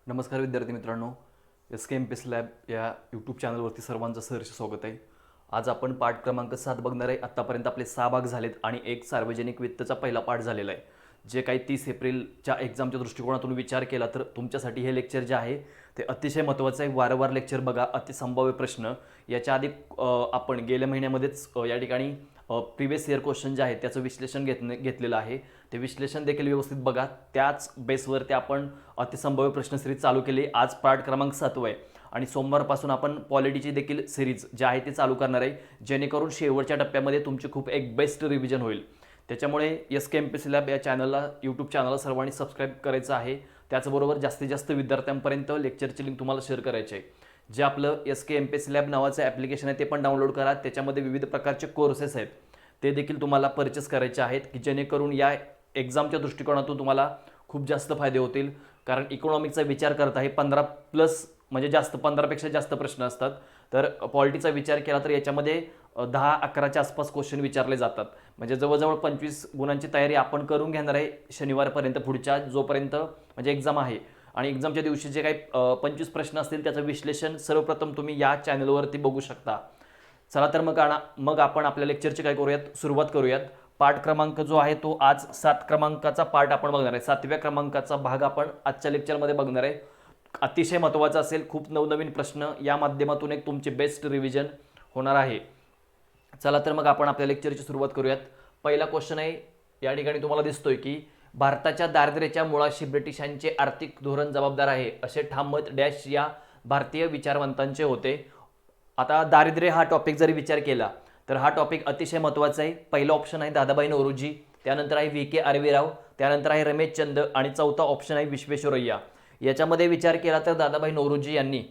नमस्कार विद्यार्थी मित्रांनो, SKMPS लॅब या यूट्यूब चॅनलवरती सर्वांचं सहर्ष स्वागत आहे. आज आपण पाठ क्रमांक 7 बघणार आहे. आत्तापर्यंत आपले 6 भाग झालेत आणि एक सार्वजनिक वित्तचा पहिला पाठ झालेला आहे. जे काही 30 एप्रिलच्या एक्झामच्या दृष्टिकोनातून विचार केला तर तुमच्यासाठी हे लेक्चर जे आहे ते अतिशय महत्त्वाचं आहे. वारंवार लेक्चर बघा. अतिसंभाव्य प्रश्न याच्या आधी आपण गेल्या महिन्यामध्येच या ठिकाणी प्रिव्हियस इयर क्वेश्चन जे आहेत त्याचं विश्लेषण घेतलेलं आहे. ते विश्लेषण देखील व्यवस्थित बघा. त्याच बेसवरती आपण अतिसंभाव्य प्रश्न सिरीज चालू केली. आज पाठ क्रमांक 7 आहे आणि सोमवारपासून आपण पॉलिटीची देखील सिरीज जे आहे ती चालू करणार आहे, जेणेकरून शेवटच्या टप्प्यामध्ये तुमची खूप एक बेस्ट रिव्हिजन होईल. त्याच्यामुळे SKMPS लॅब या चॅनलला, यूट्यूब चॅनलला सर्वांनी सबस्क्राईब करायचं आहे. त्याचबरोबर जास्तीत जास्त विद्यार्थ्यांपर्यंत लेक्चरची लिंक तुम्हाला शेअर करायची आहे. जे आपलं SKMPS लॅब नावाचं ॲप्लिकेशन आहे ते पण डाउनलोड करा. त्याच्यामध्ये विविध प्रकारचे कोर्सेस आहेत, ते देखील तुम्हाला परचेस करायचे आहेत, की जेणेकरून या एक्झामच्या दृष्टिकोनातून तुम्हाला खूप जास्त फायदे होतील. कारण इकॉनॉमिकचा विचार करता हे 15+ म्हणजे जास्त 15पेक्षा जास्त प्रश्न असतात. तर पॉलिटीचा विचार केला तर याच्यामध्ये 10-11च्या आसपास क्वेश्चन विचारले जातात. म्हणजे जवळजवळ 25 गुणांची तयारी आपण करून घेणार आहे शनिवारपर्यंत, पुढच्या जोपर्यंत म्हणजे एक्झाम आहे. आणि एक्झामच्या दिवशी जे काही 25 प्रश्न असतील त्याचं विश्लेषण सर्वप्रथम तुम्ही या चॅनलवरती बघू शकता. चला तर मग आपण आपल्या लेक्चरची काय करूयात, सुरुवात करूयात. पाठ क्रमांक जो आहे तो आज 7 क्रमांकाचा पाठ आपण बघणार आहे. 7व्या क्रमांकाचा भाग आपण आजच्या लेक्चरमध्ये बघणार आहे. अतिशय महत्त्वाचा असेल. खूप नवनवीन प्रश्न या माध्यमातून एक तुमची बेस्ट रिव्हिजन होणार आहे. चला तर मग आपण आपल्या लेक्चरची सुरुवात करूयात. पहिला क्वेश्चन आहे, या ठिकाणी तुम्हाला दिसतोय की भारताच्या दारिद्र्याच्या मुळाशी ब्रिटिशांचे आर्थिक धोरण जबाबदार आहे असे ठाम मत डॅश या भारतीय विचारवंतांचे होते. आता दारिद्र्य हा टॉपिक जरी विचार केला तर हा टॉपिक अतिशय महत्त्वाचा आहे. पहिला ऑप्शन आहे दादाभाई नौरोजी, त्यानंतर आहे VK आर्वीराव, त्यानंतर आहे रमेशचंद आणि चौथा ऑप्शन आहे विश्वेश्वरय्या. याच्यामध्ये विचार केला तर दादाभाई नौरोजी यांनी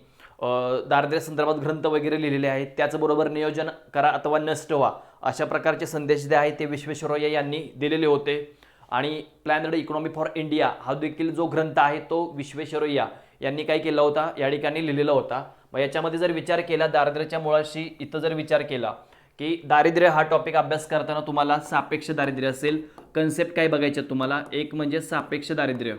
दारिद्र्य संदर्भात ग्रंथ वगैरे लिहिलेले आहेत. त्याचबरोबर नियोजन करा अथवा नष्ट व्हा अशा प्रकारचे संदेश जे आहेत ते विश्वेश्वरय्या यांनी दिलेले होते. आणि प्लॅनड इकॉनॉमी फॉर इंडिया हा देखील जो ग्रंथ आहे तो विश्वेश्वरय्या यांनी काय केला होता, या ठिकाणी लिहिलेला होता. मग याच्यामध्ये जर विचार केला दारिद्र्याच्या मुळाशी, इथं जर विचार केला की दारिद्र्य हा टॉपिक अभ्यास करताना तुम्हाला सापेक्ष दारिद्र्य असेल. कन्सेप्ट काय बघायचे तुम्हाला, एक म्हणजे सापेक्ष दारिद्र्य,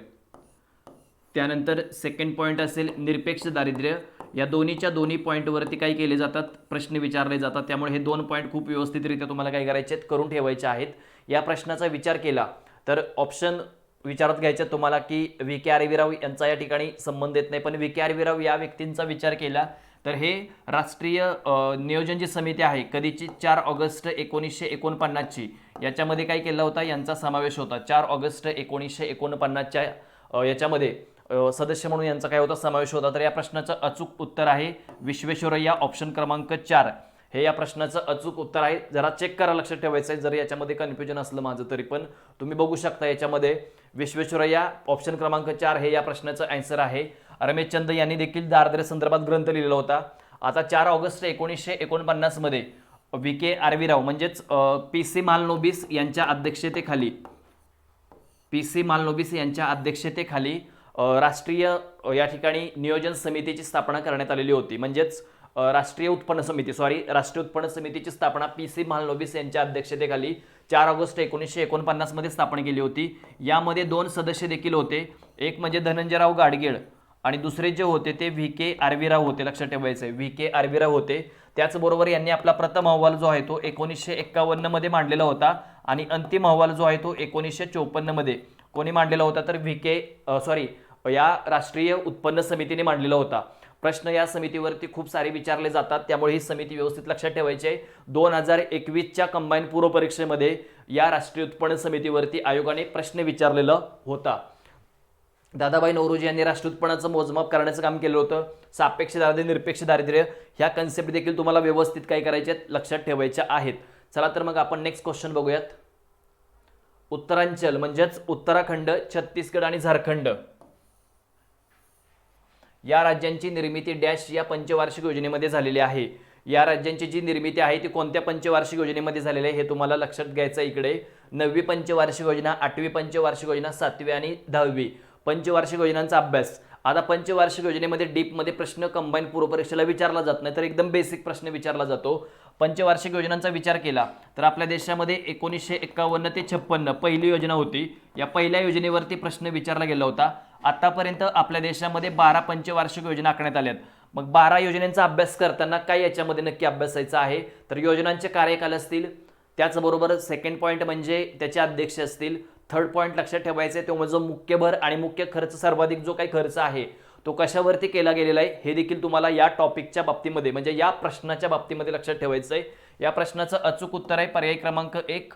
त्यानंतर सेकंड पॉईंट असेल निरपेक्ष दारिद्र्य. या दोन्ही पॉईंटवरती काय केले जातात, प्रश्न विचारले जातात. त्यामुळे हे 2 पॉईंट खूप व्यवस्थितरित्या तुम्हाला काय करायचे आहेत, करून ठेवायचे आहेत. या प्रश्नाचा विचार केला तर ऑप्शन विचारात घ्यायचं तुम्हाला की VK आर्वीराव यांचा या ठिकाणी संबंध येत नाही, पण VK आर्वीराव या व्यक्तींचा विचार केला तर हे राष्ट्रीय नियोजन जी समिती आहे कधीची 4 ऑगस्ट 1949ची, याच्यामध्ये काय केला होता, यांचा समावेश होता. 4 ऑगस्ट 1949च्या याच्यामध्ये सदस्य म्हणून यांचा काय होता, समावेश होता. तर या प्रश्नाचं अचूक उत्तर आहे विश्वेश्वरय्या, ऑप्शन क्रमांक 4 हे या प्रश्नाचं अचूक उत्तर आहे. जरा चेक करा, लक्षात ठेवायचं आहे. जर याच्यामध्ये कन्फ्युजन असलं माझं तरी पण तुम्ही बघू शकता. याच्यामध्ये विश्वेश्वरय्या ऑप्शन क्रमांक 4 हे या प्रश्नाचं आन्सर आहे. रमेशचंद यांनी देखील दारिद्र्य संदर्भात ग्रंथ लिहिलेला होता. आता 4 ऑगस्ट 1949 मध्ये VK आर्वीराव म्हणजेच PC मालनोबिस यांच्या अध्यक्षतेखाली राष्ट्रीय या ठिकाणी नियोजन समितीची स्थापना करण्यात आलेली होती. म्हणजेच राष्ट्रीय उत्पन्न समितीची स्थापना PC मालनोबिस यांच्या अध्यक्षतेखाली 4 ऑगस्ट 1949 मध्ये स्थापना केली होती. यामध्ये 2 सदस्य देखील होते. एक म्हणजे धनंजयराव गाडगीळ आणि दुसरे जे होते ते VK आर्वीराव होते. लक्षात ठेवायचं आहे, VK आर्वीराव होते. त्याचबरोबर यांनी आपला प्रथम अहवाल जो आहे तो 1951 मध्ये मांडलेला होता आणि अंतिम अहवाल जो आहे तो 1954 मध्ये कोणी मांडलेला होता, तर या राष्ट्रीय उत्पन्न समितीने मांडलेला होता. प्रश्न या समितीवरती खूप सारे विचारले जातात, त्यामुळे ही समिती व्यवस्थित लक्षात ठेवायची आहे. 2021च्या कंबाईन पूर्व परीक्षेमध्ये या राष्ट्रीय उत्पन्न समितीवरती आयोगाने प्रश्न विचारलेला होता. दादाभाई नौरोजी यांनी राष्ट्रीय उत्पन्नाचं मोजमाप करण्याचं काम केलं होतं. सापेक्ष दारिद्र्य, निरपेक्ष दारिद्र्य ह्या कन्सेप्ट देखील तुम्हाला व्यवस्थित काय करायचे आहेत, लक्षात ठेवायच्या आहेत. चला तर मग आपण नेक्स्ट क्वेश्चन बघूयात. उत्तरांचल म्हणजेच उत्तराखंड, छत्तीसगड आणि झारखंड या राज्यांची निर्मिती डॅश या पंचवार्षिक योजनेमध्ये झालेली आहे. या राज्यांची जी निर्मिती आहे ती कोणत्या पंचवार्षिक योजनेमध्ये झालेली आहे हे तुम्हाला लक्षात घ्यायचं. इकडे 9वी पंचवार्षिक योजना, 8वी पंचवार्षिक योजना, 7वी आणि 10वी पंचवार्षिक योजनांचा अभ्यास. आता पंचवार्षिक योजनेमध्ये डीपमध्ये प्रश्न कंबाईन पूर्व परीक्षेला विचारला जात नाही, तर एकदम बेसिक प्रश्न विचारला जातो. पंचवार्षिक योजनांचा विचार केला तर आपल्या देशामध्ये 1951 ते 56 पहिली योजना होती. या पहिल्या योजनेवरती प्रश्न विचारला गेला होता आतापर्यंत आपल्या देशामध्ये 12 पंचवार्षिक योजना आखण्यात आल्यात. मग 12 योजनांचा अभ्यास करताना काय याच्यामध्ये नक्की अभ्यासायचं आहे, तर योजनांचे कार्यकाल असतील, त्याचबरोबर सेकंड पॉईंट म्हणजे त्याचे अध्यक्ष असतील. थर्ड पॉईंट लक्षात ठेवायचे तो म्हणजे मुख्य भर आणि मुख्य खर्च, सर्वाधिक जो काही खर्च आहे तो कशावरती केला गेलेला आहे हे देखील तुम्हाला या टॉपिकच्या बाबतीमध्ये म्हणजे या प्रश्नाच्या बाबतीमध्ये लक्षात ठेवायचं आहे. या प्रश्नाचं अचूक उत्तर आहे पर्याय क्रमांक 1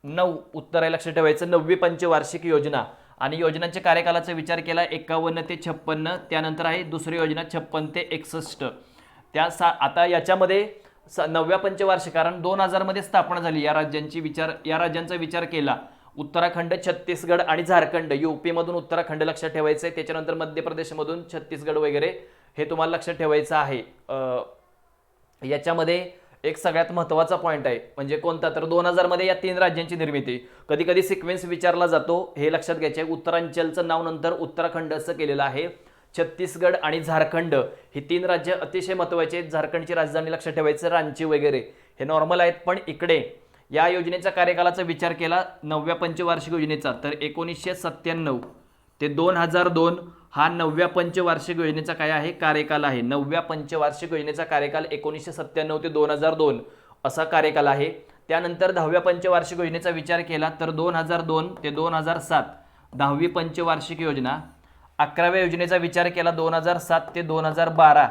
9 उत्तर आहे लक्षात ठेवायचं. 9वी पंचवार्षिक योजना आणि योजनांच्या कार्यकालाचा विचार केला 51 ते 56. त्यानंतर आहे दुसरी योजना 56 ते 61. आता याच्यामध्ये 9व्या पंचवार्षिक कारण 2000 मध्ये स्थापना झाली या राज्यांचा विचार केला. उत्तराखंड, छत्तीसगड आणि झारखंड. यूपी मधून उत्तराखंड लक्षात ठेवायचं आहे. त्याच्यानंतर मध्य प्रदेशमधून छत्तीसगड वगैरे हे तुम्हाला लक्षात ठेवायचं आहे. याच्यामध्ये एक सगळ्यात महत्त्वाचा पॉईंट आहे म्हणजे कोणता, तर 2000 मध्ये या 3 राज्यांची निर्मिती. कधी कधी सिक्वेन्स विचारला जातो हे लक्षात घ्यायचे. उत्तरांचलचं नाव नंतर उत्तराखंड असं केलेलं आहे. छत्तीसगड आणि झारखंड ही 3 राज्य अतिशय महत्त्वाची आहेत. झारखंडची राजधानी लक्षात ठेवायचं रांची वगैरे हे नॉर्मल आहेत. पण इकडे या योजनेचा कार्यकालाचा विचार केला 9व्या पंचवार्षिक योजनेचा तर 1997 ते 2002 हा 9व्या पंचवार्षिक योजनेचा काय आहे कार्यकाल आहे. 9व्या पंचवार्षिक योजनेचा कार्यकाल 1997 ते 2002 असा कार्यकाल आहे. त्यानंतर 10व्या पंचवार्षिक योजनेचा विचार केला तर 2002 ते 2007 10वी पंचवार्षिक योजना. 11व्या योजनेचा विचार केला 2007 ते 2012.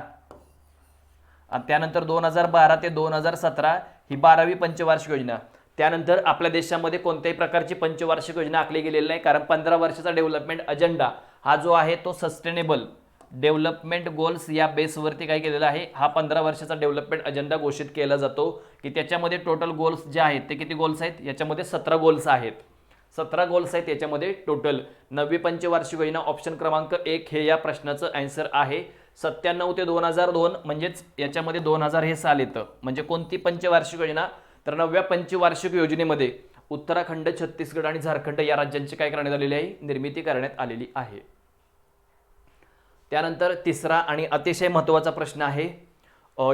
त्यानंतर 2012 ते 2017 ही 12वी पंचवार्षिक योजना. त्यानंतर आपल्या देशामध्ये कोणत्याही प्रकारची पंचवार्षिक योजना आखली गेलेली नाही कारण 15 वर्षाचा डेव्हलपमेंट अजेंडा हा जो आहे तो सस्टेनेबल डेव्हलपमेंट गोल्स या बेसवरती काय केलेला आहे. हा 15 वर्षाचा डेव्हलपमेंट अजेंडा घोषित केला जातो की त्याच्यामध्ये टोटल गोल्स जे आहेत ते किती गोल्स आहेत, याच्यामध्ये 17 गोल्स आहेत. 17 गोल्स आहेत याच्यामध्ये टोटल. 9वी पंचवार्षिक योजना ऑप्शन क्रमांक 1 हे या प्रश्नाचं आन्सर आहे. 97 ते 2002 म्हणजेच याच्यामध्ये 2000 हे साल येतं. म्हणजे कोणती पंचवार्षिक योजना, तर 9व्या पंचवार्षिक योजनेमध्ये उत्तराखंड, छत्तीसगड आणि झारखंड या राज्यांची काय करण्यात आलेली आहे, निर्मिती करण्यात आलेली आहे. त्यानंतर तिसरा आणि अतिशय महत्त्वाचा प्रश्न आहे.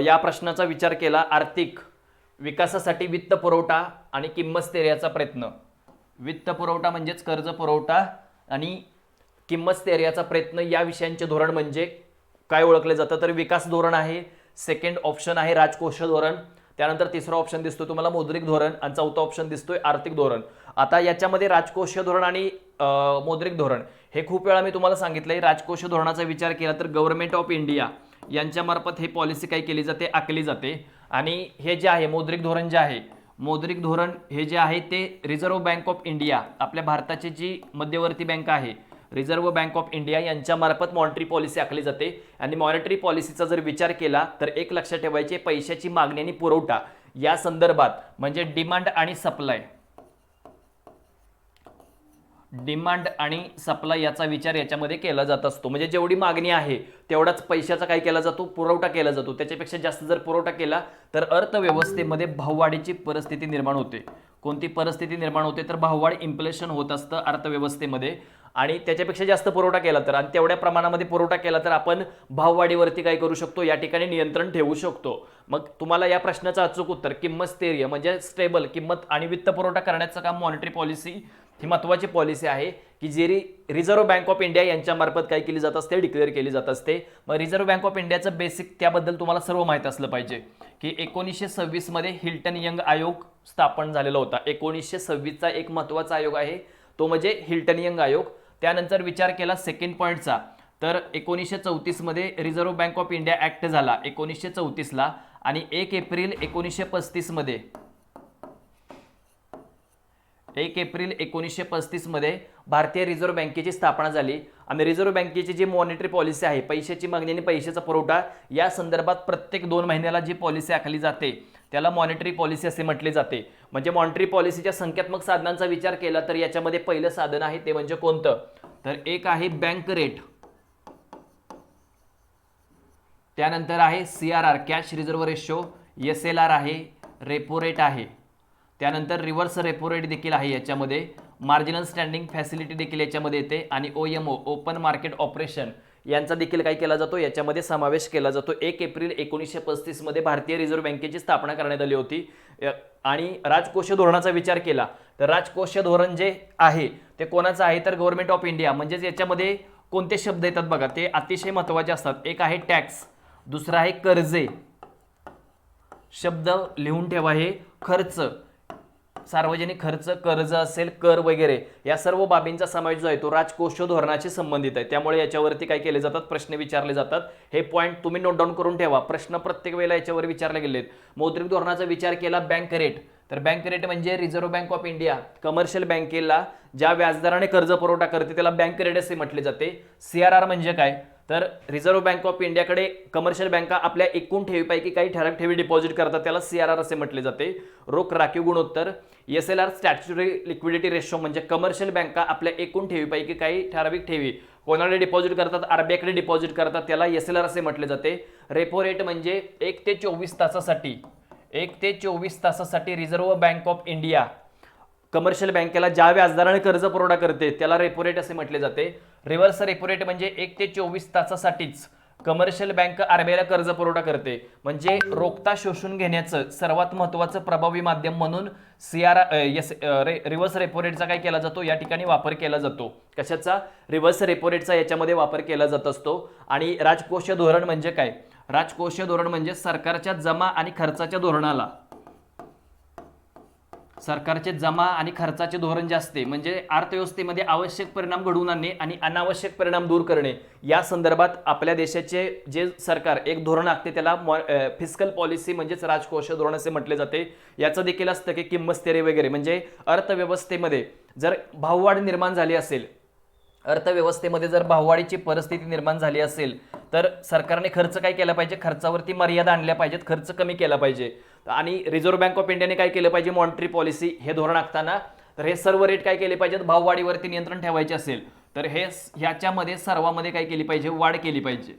या प्रश्नाचा विचार केला आर्थिक विकासासाठी वित्त पुरवठा आणि किंमत स्थैर्याचा प्रयत्न. वित्त पुरवठा म्हणजेच कर्ज पुरवठा आणि किंमत स्थैर्याचा प्रयत्न या विषयांचे धोरण म्हणजे काय ओळखले जातं, तर विकास धोरण आहे. सेकंड ऑप्शन आहे राजकोषीय धोरण. त्यानंतर तिसरा ऑप्शन दिसतोय तुम्हाला मौद्रिक धोरण आणि चौथा ऑप्शन दिसतोय आर्थिक धोरण. आता याच्यामध्ये राजकोषीय धोरण आणि मौद्रिक धोरण हे खूप वेळा मी तुम्हाला सांगितलंय. राजकोषीय धोरणाचा विचार केला तर गव्हर्नमेंट ऑफ इंडिया यांच्यामार्फत हे पॉलिसी काय केली जाते, आखली जाते. आणि हे जे आहे मौद्रिक धोरण जे आहे, मौद्रिक धोरण हे जे आहे ते रिझर्व्ह बँक ऑफ इंडिया, आपल्या भारताची जी मध्यवर्ती बँक आहे रिझर्व्ह बँक ऑफ इंडिया यांच्यामार्फत मॉनिटरी पॉलिसी आखली जाते. आणि मॉनिटरी पॉलिसीचा जर विचार केला तर एक लक्षात ठेवायचे पैशाची मागणी आणि पुरवठा या संदर्भात म्हणजे डिमांड आणि सप्लाय, डिमांड आणि सप्लाय याचा विचार याच्यामध्ये केला जात असतो. म्हणजे जेवढी मागणी आहे तेवढाच पैशाचा काय केला जातो, पुरवठा केला जातो. त्याच्यापेक्षा जास्त जर पुरवठा केला तर अर्थव्यवस्थेमध्ये भाववाढीची परिस्थिती निर्माण होते. कोणती परिस्थिती निर्माण होते, तर भाववाढ, इन्फ्लेशन होत असतं अर्थव्यवस्थेमध्ये. आणि त्याच्यापेक्षा जास्त पुरवठा केला तर आणि तेवढ्या प्रमाणामध्ये पुरवठा केला तर आपण भाववाढीवरती काय करू शकतो, या ठिकाणी नियंत्रण ठेवू शकतो. मग तुम्हाला या प्रश्नाचं अचूक उत्तर किंमत स्थैर्य म्हणजे स्टेबल किंमत आणि वित्त पुरवठा करण्याचं काम मॉनिटरी पॉलिसी ही महत्त्वाची पॉलिसी आहे की जी रिझर्व्ह बँक ऑफ इंडिया यांच्यामार्फत काय केली जात असते, डिक्लेअर केली जात असते. मग रिझर्व्ह बँक ऑफ इंडियाचं बेसिक त्याबद्दल तुम्हाला सर्व माहिती असलं पाहिजे की 1926 मध्ये हिल्टन यंग आयोग स्थापन झालेला होता. 1926चा एक महत्त्वाचा आयोग आहे तो म्हणजे हिल्टन यंग आयोग. त्यानंतर विचार केला सेकंड पॉईंटचा तर 1934 मध्ये reserve bank of India act झाला 1934 ला. आणि 1 एप्रिल 1935 मध्ये 1 एप्रिल 1935 मध्ये भारतीय रिझर्व्ह बँकेची स्थापना झाली. आणि रिझर्व्ह बँकेची जी मॉनिटरी पॉलिसी आहे पैशाची मागणी आणि पैशाचा पुरवठा या संदर्भात प्रत्येक 2 महिन्याला जी पॉलिसी आखली जाते त्याला मॉनिटरी पॉलिसी असे म्हटले जाते. म्हणजे मॉनिटरी पॉलिसीच्या संख्यात्मक साधनांचा विचार केला तर याच्यामध्ये पहिलं साधन आहे ते म्हणजे कोणतं, तर एक आहे बँक रेट, त्यानंतर आहे CRR cash reserve ratio, SLR आहे, रेपो रेट आहे, त्यानंतर रिव्हर्स रेपो रेट देखील आहे याच्यामध्ये, मार्जिनल स्टँडिंग फॅसिलिटी देखील याच्यामध्ये येते आणि OMO ओपन मार्केट ऑपरेशन यांचा देखील काय केला जातो याच्यामध्ये समावेश केला जातो. 1 एप्रिल 1935 मध्ये भारतीय रिझर्व्ह बँकेची स्थापना करण्यात आली होती. आणि राजकोषीय धोरणाचा विचार केला तर राजकोषीय धोरण जे आहे ते कोणाचं आहे, तर गव्हर्नमेंट ऑफ इंडिया म्हणजेच याच्यामध्ये कोणते शब्द येतात बघा, ते अतिशय महत्त्वाचे असतात. एक आहे टॅक्स, दुसरा आहे कर्जे. शब्द लिहून ठेवा, हे खर्च, सार्वजनिक खर्च, कर्ज असेल, कर वगैरे या सर्व बाबींचा समावेश जो आहे तो राजकोषीय धोरणाशी संबंधित आहे. त्यामुळे याच्यावरती काय केले जातात, प्रश्न विचारले जातात. हे पॉईंट तुम्ही नोट डाऊन करून ठेवा. प्रश्न प्रत्येक वेळेला याच्यावर विचारले गेलेत. मौद्रिक धोरणाचा विचार केला, बँक रेट, तर बँक रेट म्हणजे reserve bank of India commercial बँकेला ज्या व्याजदराने कर्ज पुरवठा करते त्याला बँक रेट असे म्हटले जाते. CRR म्हणजे काय, तर रिझर्व्ह बँक ऑफ इंडियाकडे कमर्शियल बँका आपल्या एकूण ठेवीपैकी काही ठराविक ठेवी डिपॉझिट करतात, त्याला CRR असे म्हटले जाते. रोख राखीव गुणोत्तर, SLR स्टॅच्युटरी लिक्विडिटी रेशो म्हणजे कमर्शियल बँका आपल्या एकूण ठेवीपैकी काही ठराविक ठेवी कोणाकडे डिपॉझिट करतात, RBI डिपॉझिट करतात, त्याला SLR असे म्हटले जाते. रेपो रेट म्हणजे 1 ते 24 तासासाठी reserve bank of India commercial बँकेला ज्या व्याजदराने कर्ज पुरवठा करते त्याला रेपो रेट असे म्हटले जाते. रिव्हर्स रेपो रेट म्हणजे 1 ते 24 तासासाठीच कमर्शियल बँक RBIला कर्ज पुरवठा करते. म्हणजे रोखता शोषून घेण्याचं सर्वात महत्त्वाचं प्रभावी माध्यम म्हणून रिव्हर्स रेपो रेटचा काय केला जातो, या ठिकाणी वापर केला जातो. कशाचा, रिव्हर्स रेपो रेटचा याच्यामध्ये वापर केला जात असतो. आणि राजकोषीय धोरण म्हणजे काय, राजकोषीय धोरण म्हणजे सरकारच्या जमा आणि खर्चाच्या धोरणाला, सरकारचे जमा आणि खर्चाचे धोरण जे असते म्हणजे अर्थव्यवस्थेमध्ये आवश्यक परिणाम घडवून आणणे आणि अनावश्यक परिणाम दूर करणे, या संदर्भात आपल्या देशाचे जे सरकार एक धोरण आखते त्याला फिस्कल पॉलिसी म्हणजेच राजकोषीय धोरण असे म्हटले जाते. याचं देखील असतं की किंमत स्थिर वगैरे, म्हणजे अर्थव्यवस्थेमध्ये जर भाववाढ निर्माण झाली असेल, अर्थव्यवस्थेमध्ये जर भाववाढीची परिस्थिती निर्माण झाली असेल तर सरकारने खर्च काय केला पाहिजे, खर्चावरती मर्यादा आणल्या पाहिजेत, खर्च कमी केला पाहिजे. आणि रिझर्व्ह बँक ऑफ इंडियाने काय केलं पाहिजे, मॉनिटरी पॉलिसी हे धोरण आखताना तर हे सर्व रेट काय केले पाहिजेत, भाववाढीवरती नियंत्रण ठेवायचे असेल तर हे ह्याच्यामध्ये सर्वांमध्ये काय केली पाहिजे, वाढ केली पाहिजे,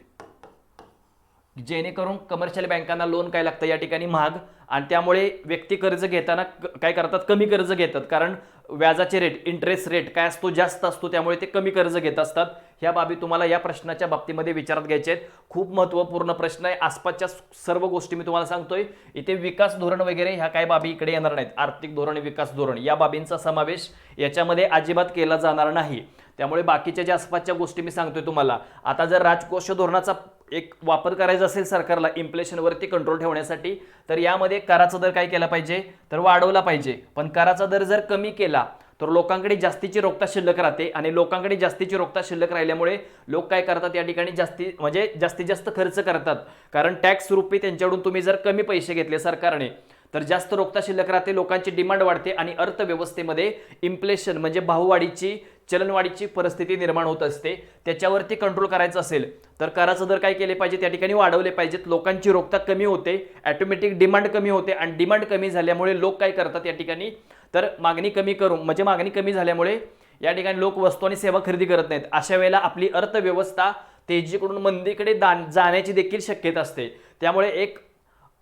जेणेकरून कमर्शियल बँकांना लोन काय लागतं या ठिकाणी महाग, आणि त्यामुळे व्यक्ती कर्ज घेताना काय करतात, कमी कर्ज घेतात, कारण व्याजाचे रेट, इंटरेस्ट रेट काय असतो, जास्त असतो, त्यामुळे ते कमी कर्ज घेत असतात. ह्या बाबी तुम्हाला या प्रश्नाच्या बाबतीमध्ये विचारात घ्यायचे आहेत. खूप महत्त्वपूर्ण प्रश्न आहे. आसपासच्या सर्व गोष्टी मी तुम्हाला सांगतोय. इथे विकास धोरण वगैरे ह्या काय बाबी इकडे येणार नाहीत. आर्थिक धोरण, विकास धोरण या बाबींचा समावेश याच्यामध्ये अजिबात केला जाणार नाही. त्यामुळे बाकीच्या ज्या आसपासच्या गोष्टी मी सांगतोय तुम्हाला, आता जर राजकोषीय धोरणाचा एक वापर करायचा असेल सरकारला इन्फ्लेशनवरती कंट्रोल ठेवण्यासाठी, तर यामध्ये कराचा दर काय केला पाहिजे, तर वाढवला पाहिजे. पण कराचा दर जर कमी केला तर लोकांकडे जास्तीची रोखता शिल्लक राहते, आणि लोकांकडे जास्तीची रोखता शिल्लक राहिल्यामुळे लोक काय करतात या ठिकाणी जास्तीत जास्त खर्च करतात. कारण टॅक्स रूपी त्यांच्याकडून तुम्ही जर कमी पैसे घेतले सरकारने तर जास्त रोखता शिल्लक राहते, लोकांची डिमांड वाढते आणि अर्थव्यवस्थेमध्ये इन्फ्लेशन म्हणजे भाववाढीची, चलनवाढीची परिस्थिती निर्माण होत असते. त्याच्यावरती कंट्रोल करायचं असेल तर कराचा दर काय केले पाहिजे, त्या ठिकाणी वाढवले पाहिजेत. लोकांची रोखता कमी होते, ऑटोमॅटिक डिमांड कमी होते, आणि डिमांड कमी झाल्यामुळे लोक काय करतात या ठिकाणी, तर मागणी कमी करून, म्हणजे मागणी कमी झाल्यामुळे या ठिकाणी लोक वस्तू आणि सेवा खरेदी करत नाहीत. अशा वेळेला आपली अर्थव्यवस्था तेजीकडून मंदीकडे जाण्याची देखील शक्यता असते. त्यामुळे एक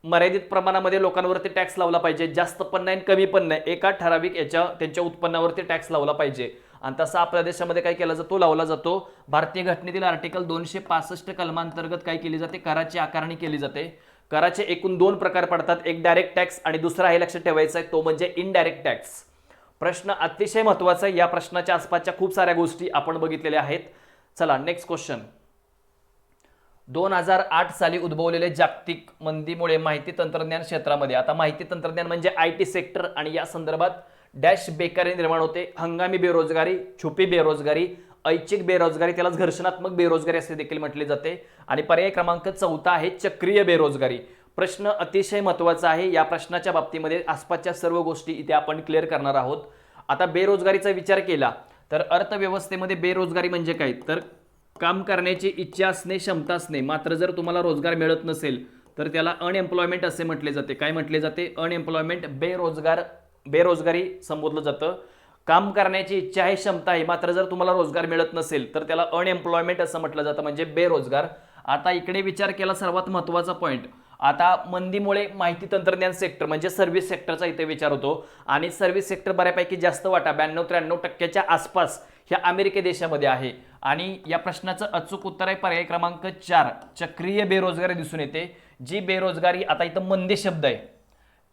मर्यादित प्रमाणामध्ये लोकांवरती टॅक्स लावला पाहिजे, जास्त पण नाही कमी पण नाही, एका ठराविक त्यांच्या उत्पन्नावरती टॅक्स लावला पाहिजे. आणि तसा आपल्या देशामध्ये काय केला जातो, लावला जातो. भारतीय घटनेतील आर्टिकल 265 कलमांतर्गत काय केली जाते, कराची आकारणी केली जाते. कराचे एकूण 2 प्रकार पडतात, एक डायरेक्ट टॅक्स आणि दुसरा हे लक्षात ठेवायचा आहे तो म्हणजे इनडायरेक्ट टॅक्स. प्रश्न अतिशय महत्त्वाचा आहे. या प्रश्नाच्या आसपासच्या खूप साऱ्या गोष्टी आपण बघितलेल्या आहेत. चला नेक्स्ट क्वेश्चन. 2008 साली उद्भवलेले जागतिक मंदीमुळे माहिती तंत्रज्ञान क्षेत्रामध्ये, आता माहिती तंत्रज्ञान म्हणजे IT सेक्टर, आणि या संदर्भात डॅश बेकारी निर्माण होते. हंगामी बेरोजगारी, छुपी बेरोजगारी, ऐच्छिक बेरोजगारी, त्यालाच घर्षणात्मक बेरोजगारी असे देखील म्हटले जाते. आणि पर्याय क्रमांक 4 आहे चक्रीय बेरोजगारी. प्रश्न अतिशय महत्त्वाचा आहे. या प्रश्नाच्या बाबतीमध्ये आसपासच्या सर्व गोष्टी इथे आपण क्लिअर करणार आहोत. आता बेरोजगारीचा विचार केला तर अर्थव्यवस्थेमध्ये बेरोजगारी म्हणजे काय, तर काम करण्याची इच्छा असणे, क्षमता असणे, मात्र जर तुम्हाला रोजगार मिळत नसेल तर त्याला अनएम्प्लॉयमेंट असे म्हटले जाते. काय म्हटले जाते, अनएम्प्लॉयमेंट, बेरोजगारी संबोधलं जातं. काम करण्याची इच्छा आहे, क्षमता आहे, मात्र जर तुम्हाला रोजगार मिळत नसेल तर त्याला अनएम्प्लॉयमेंट असं म्हटलं जातं, म्हणजे बेरोजगार. आता इकडे विचार केला सर्वात महत्त्वाचा पॉईंट. आता मंदीमुळे माहिती तंत्रज्ञान सेक्टर म्हणजे सर्व्हिस सेक्टरचा इथे विचार होतो, आणि सर्व्हिस सेक्टर बऱ्यापैकी जास्त वाटा 92-93% आसपास ह्या अमेरिके देशामध्ये आहे. आणि या प्रश्नाचं अचूक उत्तर आहे पर्याय क्रमांक 4 चक्रीय बेरोजगारी दिसून येते. जी बेरोजगारी, आता इथं मंदी शब्द आहे,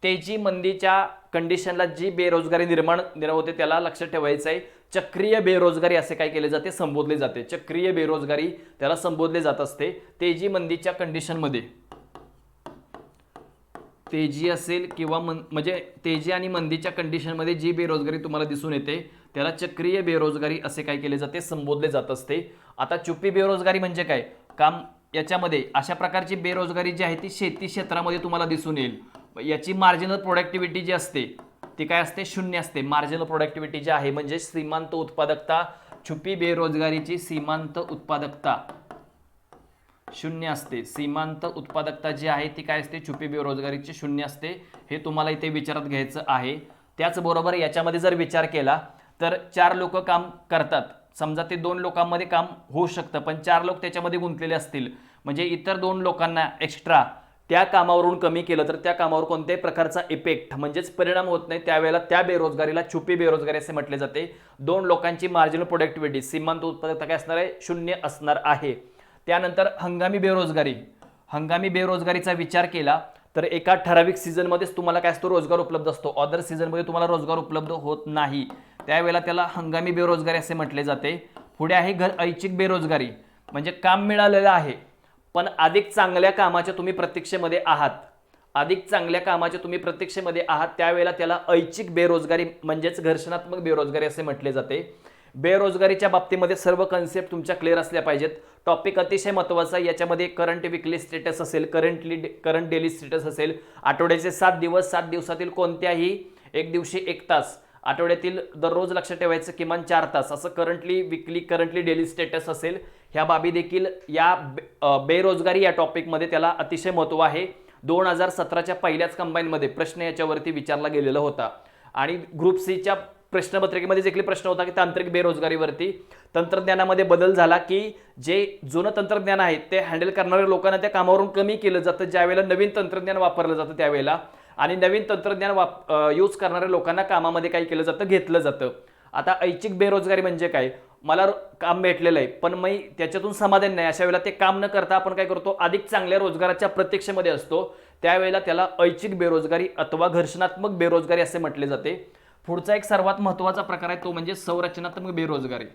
तेजी मंदीच्या कंडिशनला जी बेरोजगारी निर्माण होते त्याला लक्षात ठेवायचं आहे चक्रीय बेरोजगारी असे काय केले जाते, संबोधले जाते. चक्रीय बेरोजगारी त्याला संबोधले जात असते. तेजी मंदीच्या कंडिशनमध्ये तेजी असेल किंवा म्हणजे तेजी आणि मंदीच्या कंडिशनमध्ये जी बेरोजगारी तुम्हाला दिसून येते त्याला चक्रीय बेरोजगारी असे काय केले जाते, संबोधले जात असते. आता छुपी बेरोजगारी म्हणजे काय, काम याच्यामध्ये अशा प्रकारची बेरोजगारी जी आहे ती शेती क्षेत्रामध्ये तुम्हाला दिसून येईल. याची मार्जिनल प्रोडक्टिव्हिटी जी असते ती काय असते, शून्य असते. मार्जिनल प्रोडक्टिव्हिटी जी आहे म्हणजे सीमांत उत्पादकता, छुपी बेरोजगारीची सीमांत उत्पादकता शून्य असते. सीमांत उत्पादकता जी आहे ती काय असते, छुपी बेरोजगारीची शून्य असते. हे तुम्हाला इथे विचारात घ्यायचं आहे. त्याचबरोबर याच्यामध्ये जर विचार केला तर 4 लोक काम करतात, समजा ते 2 लोकांमध्ये काम होऊ शकतं पण 4 लोक त्याच्यामध्ये गुंतलेले असतील, म्हणजे इतर 2 लोकांना एक्स्ट्रा त्या कामावरून कमी केलं तर त्या कामावर कोणत्याही प्रकारचा इफेक्ट म्हणजेच परिणाम होत नाही. त्यावेळेला त्या बेरोजगारीला छुपी बेरोजगारी असे म्हटले जाते. 2 लोकांची मार्जिनल प्रोडक्टिव्हिटी सीमांत उत्पादकता काय असणार आहे, शून्य असणार आहे. त्यानंतर हंगामी बेरोजगारी, हंगामी बेरोजगारीचा विचार केला तर एका ठराविक सीझनमध्येच तुम्हाला काय असतो, रोजगार उपलब्ध असतो. अदर सीझनमध्ये तुम्हाला रोजगार उपलब्ध होत नाही, त्यावेळेला त्याला हंगामी बेरोजगारी असे म्हटले जाते. पुढे आहे ऐच्छिक बेरोजगारी, म्हणजे काम मिळालेलं आहे पण अधिक चांगल्या कामाच्या तुम्ही प्रतीक्षेमध्ये आहात, अधिक चांगल्या कामाच्या तुम्ही प्रतीक्षेमध्ये आहात, त्यावेळेला त्याला ऐच्छिक बेरोजगारी म्हणजेच घर्षणात्मक बेरोजगारी असे म्हटले जाते. बेरोजगारीच्या बाबतीमध्ये सर्व कन्सेप्ट तुमच्या क्लिअर असल्या पाहिजेत. टॉपिक अतिशय महत्त्वाचा आहे. याच्यामध्ये करंट विकली स्टेटस असेल, करंट डेली स्टेटस असेल, आठवड्याचे 7 दिवस, 7 दिवसातील कोणत्याही एक दिवशी 1 तास, आठवड्यातील दररोज लक्षात ठेवायचं किमान 4 तास, असं करंटली विकली करंटली डेली स्टेटस असेल. ह्या बाबी देखील या बेरोजगारी या टॉपिकमध्ये त्याला अतिशय महत्त्व आहे. 2017च्या पहिल्याच कंबाईनमध्ये प्रश्न याच्यावरती विचारला गेलेला होता आणि ग्रुप सीच्या प्रश्नपत्रिकेमध्ये देखील प्रश्न होता की तांत्रिक बेरोजगारीवरती. तंत्रज्ञानामध्ये बदल झाला की जे जुनं तंत्रज्ञान आहे ते हँडल करणाऱ्या लोकांना त्या कामावरून कमी केलं जातं ज्यावेळेला नवीन तंत्रज्ञान वापरलं जातं त्यावेळेला, आणि नवीन तंत्रज्ञान यूज करणाऱ्या लोकांना कामामध्ये काय केलं जातं, घेतलं जातं. आता ऐच्छिक बेरोजगारी म्हणजे काय, मला काम भेटलेलं आहे पण मी त्याच्यातून समाधान नाही, अशा वेळेला ते काम न करता आपण काय करतो, अधिक चांगल्या रोजगाराच्या प्रतीक्षेमध्ये असतो, त्यावेळेला त्याला ऐच्छिक बेरोजगारी अथवा घर्षणात्मक बेरोजगारी असे म्हटले जाते. पुढचा एक सर्वात महत्त्वाचा प्रकार आहे तो म्हणजे संरचनात्मक बेरोजगारी.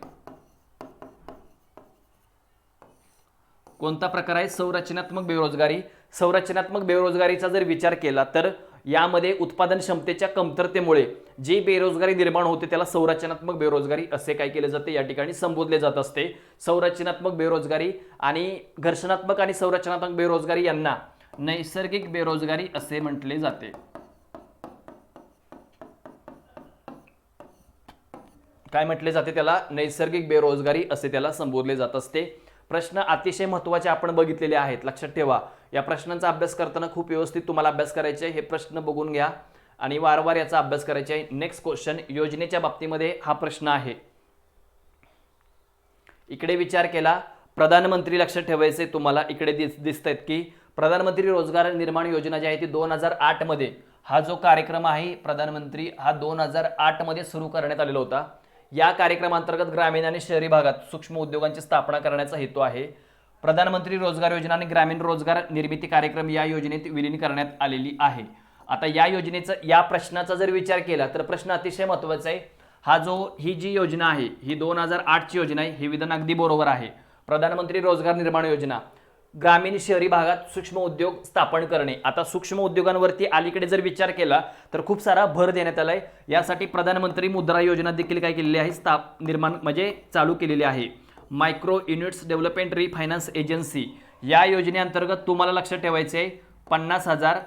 कोणता प्रकार आहे, संरचनात्मक बेरोजगारी. संरचनात्मक बेरोजगारीचा जर विचार केला तर यामध्ये उत्पादन क्षमतेच्या कमतरतेमुळे जी बेरोजगारी निर्माण होते त्याला संरचनात्मक बेरोजगारी असे काय केले जाते, या ठिकाणी संबोधले जात असते. संरचनात्मक बेरोजगारी आणि घर्षणात्मक आणि संरचनात्मक बेरोजगारी यांना नैसर्गिक बेरोजगारी असे म्हटले जाते. काय म्हटले जाते त्याला, नैसर्गिक बेरोजगारी असे त्याला संबोधले जात असते. प्रश्न अतिशय महत्त्वाचे आपण बघितलेले आहेत, लक्षात ठेवा. या प्रश्नांचा अभ्यास करताना खूप व्यवस्थित तुम्हाला अभ्यास करायचे आहे. हे प्रश्न बघून घ्या आणि वारंवार याचा अभ्यास करायचा आहे. नेक्स्ट क्वेश्चन, योजनेच्या बाबतीमध्ये हा प्रश्न आहे. इकडे विचार केला, प्रधानमंत्री, लक्षात ठेवायचे तुम्हाला, इकडे दिसत आहेत की प्रधानमंत्री रोजगार निर्माण योजना जी आहे ती 2008 मध्ये, हा जो कार्यक्रम आहे प्रधानमंत्री हा 2008 मध्ये सुरू करण्यात आलेला होता. या कार्यक्रमांतर्गत ग्रामीण आणि शहरी भागात सूक्ष्म उद्योगांची स्थापना करण्याचा हेतू आहे. प्रधानमंत्री रोजगार योजना आणि ग्रामीण रोजगार निर्मिती कार्यक्रम या योजनेत विलीन करण्यात आलेली आहे. आता या योजनेचा, या प्रश्नाचा जर विचार केला तर प्रश्न अतिशय महत्त्वाचा आहे. ही जी योजना आहे ही 2008 ची योजना आहे, हे विधान अगदी बरोबर आहे. प्रधानमंत्री रोजगार निर्माण योजना, ग्रामीण शहरी भागात सूक्ष्म उद्योग स्थापन करणे. आता सूक्ष्म उद्योगांवरती अलीकडे जर विचार केला तर खूप सारा भर देण्यात आलाय. यासाठी प्रधानमंत्री मुद्रा योजना देखील काय केलेली आहे, निर्माण म्हणजे चालू केलेली आहे. मायक्रो युनिट्स डेव्हलपमेंट रिफायनान्स एजन्सी या योजनेअंतर्गत तुम्हाला लक्षात ठेवायचे आहे 50,000,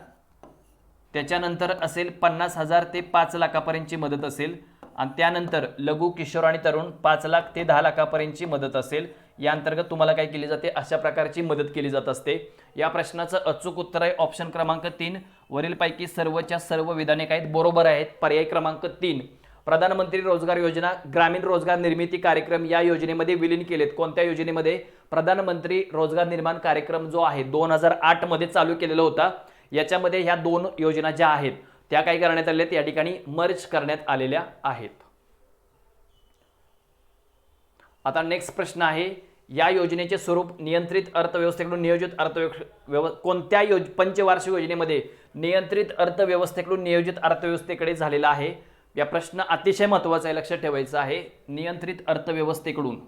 त्याच्यानंतर असेल 50,000 ते 5 लाखापर्यंतची मदत असेल, आणि त्यानंतर लघु, किशोर आणि तरुण 5 लाख ते 10 लाखापर्यंतची मदत असेल. या अंतर्गत तुम्हाला काय केली जाते, अशा प्रकारची मदत केली जात असते. या प्रश्नाचं अचूक उत्तर आहे ऑप्शन क्रमांक 3. वरीलपैकी सर्वच्या सर्व विधाने काय बरोबर आहेत. पर्याय क्रमांक 3, प्रधानमंत्री रोजगार योजना ग्रामीण रोजगार निर्मिती कार्यक्रम या योजनेमध्ये विलीन केलेत. कोणत्या योजनेमध्ये, प्रधानमंत्री रोजगार निर्माण कार्यक्रम जो आहे 2008 मध्ये चालू केलेला होता, याच्यामध्ये ह्या 2 योजना ज्या आहेत त्या काय करण्यात आल्या, या ठिकाणी मर्ज करण्यात आलेल्या आहेत. आता नेक्स्ट प्रश्न आहे, या योजनेचे स्वरूप नियंत्रित अर्थव्यवस्थेकडून नियोजित कोणत्या पंचवार्षिक योजनेमध्ये नियंत्रित अर्थव्यवस्थेकडून नियोजित अर्थव्यवस्थेकडे झालेला आहे? या प्रश्न अतिशय महत्त्वाचा आहे, लक्षात ठेवायचा आहे. नियंत्रित अर्थव्यवस्थेकडून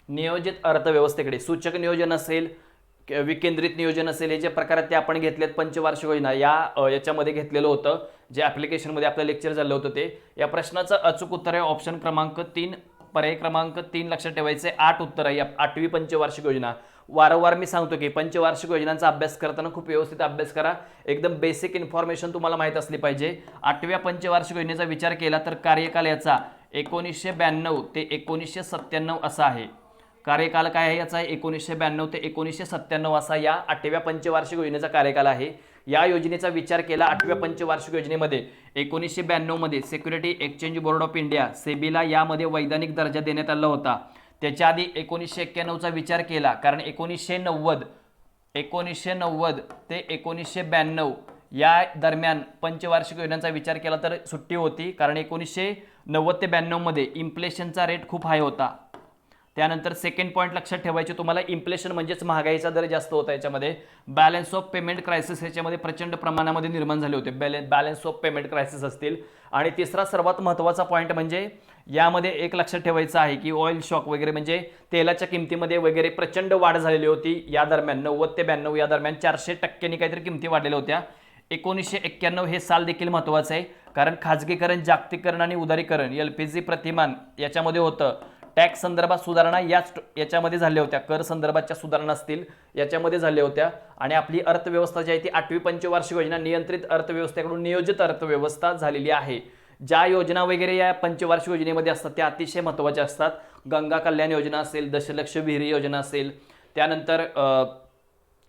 नियोजित अर्थव्यवस्थेकडे सूचक नियोजन असेल, विकेंद्रित नियोजन असेल, हे जे प्रकार आहेत ते आपण घेतलेत. पंचवार्षिक योजना याच्यामध्ये घेतलेलं होतं, जे ॲप्लिकेशनमध्ये आपलं लेक्चर झालं होतं ते. या प्रश्नाचं अचूक उत्तर आहे ऑप्शन क्रमांक 3, पर्याय क्रमांक 3 लक्षात ठेवायचे. 8 उत्तर आहे 8वी पंचवार्षिक योजना. वारंवार मी सांगतो की पंचवार्षिक योजनांचा अभ्यास करताना खूप व्यवस्थित अभ्यास करा. एकदम बेसिक इन्फॉर्मेशन तुम्हाला माहीत असली पाहिजे. 8व्या पंचवार्षिक योजनेचा विचार केला तर कार्यकाल याचा 1992 ते 1997 असा आहे. कार्यकाल काय आहे याचा? 1992 ते 1997 असा या 8व्या पंचवार्षिक योजनेचा कार्यकाल आहे. या योजनेचा विचार केला 8व्या पंचवार्षिक योजनेमध्ये 1992 मध्ये security exchange board of India सेबीला यामध्ये वैधानिक दर्जा देण्यात आला होता. त्याच्या आधी 1991चा विचार केला, कारण 1990 ते 1992 या दरम्यान पंचवार्षिक योजनांचा विचार केला तर सुट्टी होती, कारण 1990 ते 92 मध्ये इन्फ्लेशनचा रेट खूप हाय होता. त्यानंतर सेकंड पॉईंट लक्षात ठेवायचे तुम्हाला, इन्फ्लेशन म्हणजेच महागाईचा दर जास्त होता. याच्यामध्ये बॅलन्स ऑफ पेमेंट क्रायसिस याच्यामध्ये प्रचंड प्रमाणामध्ये निर्माण झाले होते. बॅलन्स ऑफ पेमेंट क्रायसिस असतील. आणि तिसरा सर्वात महत्त्वाचा पॉईंट म्हणजे यामध्ये एक लक्षात ठेवायचं आहे की ऑइल शॉक वगैरे, म्हणजे तेलाच्या किमतीमध्ये वगैरे प्रचंड वाढ झालेली होती या दरम्यान. 90 ते 92 या दरम्यान 400% काहीतरी किमती वाढलेल्या होत्या. 1991 हे साल देखील महत्त्वाचं आहे, कारण खाजगीकरण, जागतिकीकरण आणि उदारीकरण LPG प्रतिमान याच्यामध्ये होतं. टॅक्स संदर्भात सुधारणा याच्यामध्ये झाल्या होत्या. कर संदर्भाच्या सुधारणा असतील याच्यामध्ये झाल्या होत्या. आणि आपली अर्थव्यवस्था जी आहे ती 8वी पंचवार्षिक योजना नियंत्रित अर्थव्यवस्थेकडून नियोजित अर्थव्यवस्था झालेली आहे. ज्या योजना वगैरे या पंचवार्षिक योजनेमध्ये असतात त्या अतिशय महत्त्वाच्या असतात. गंगा कल्याण योजना असेल, दशलक्ष विहिरी योजना असेल, त्यानंतर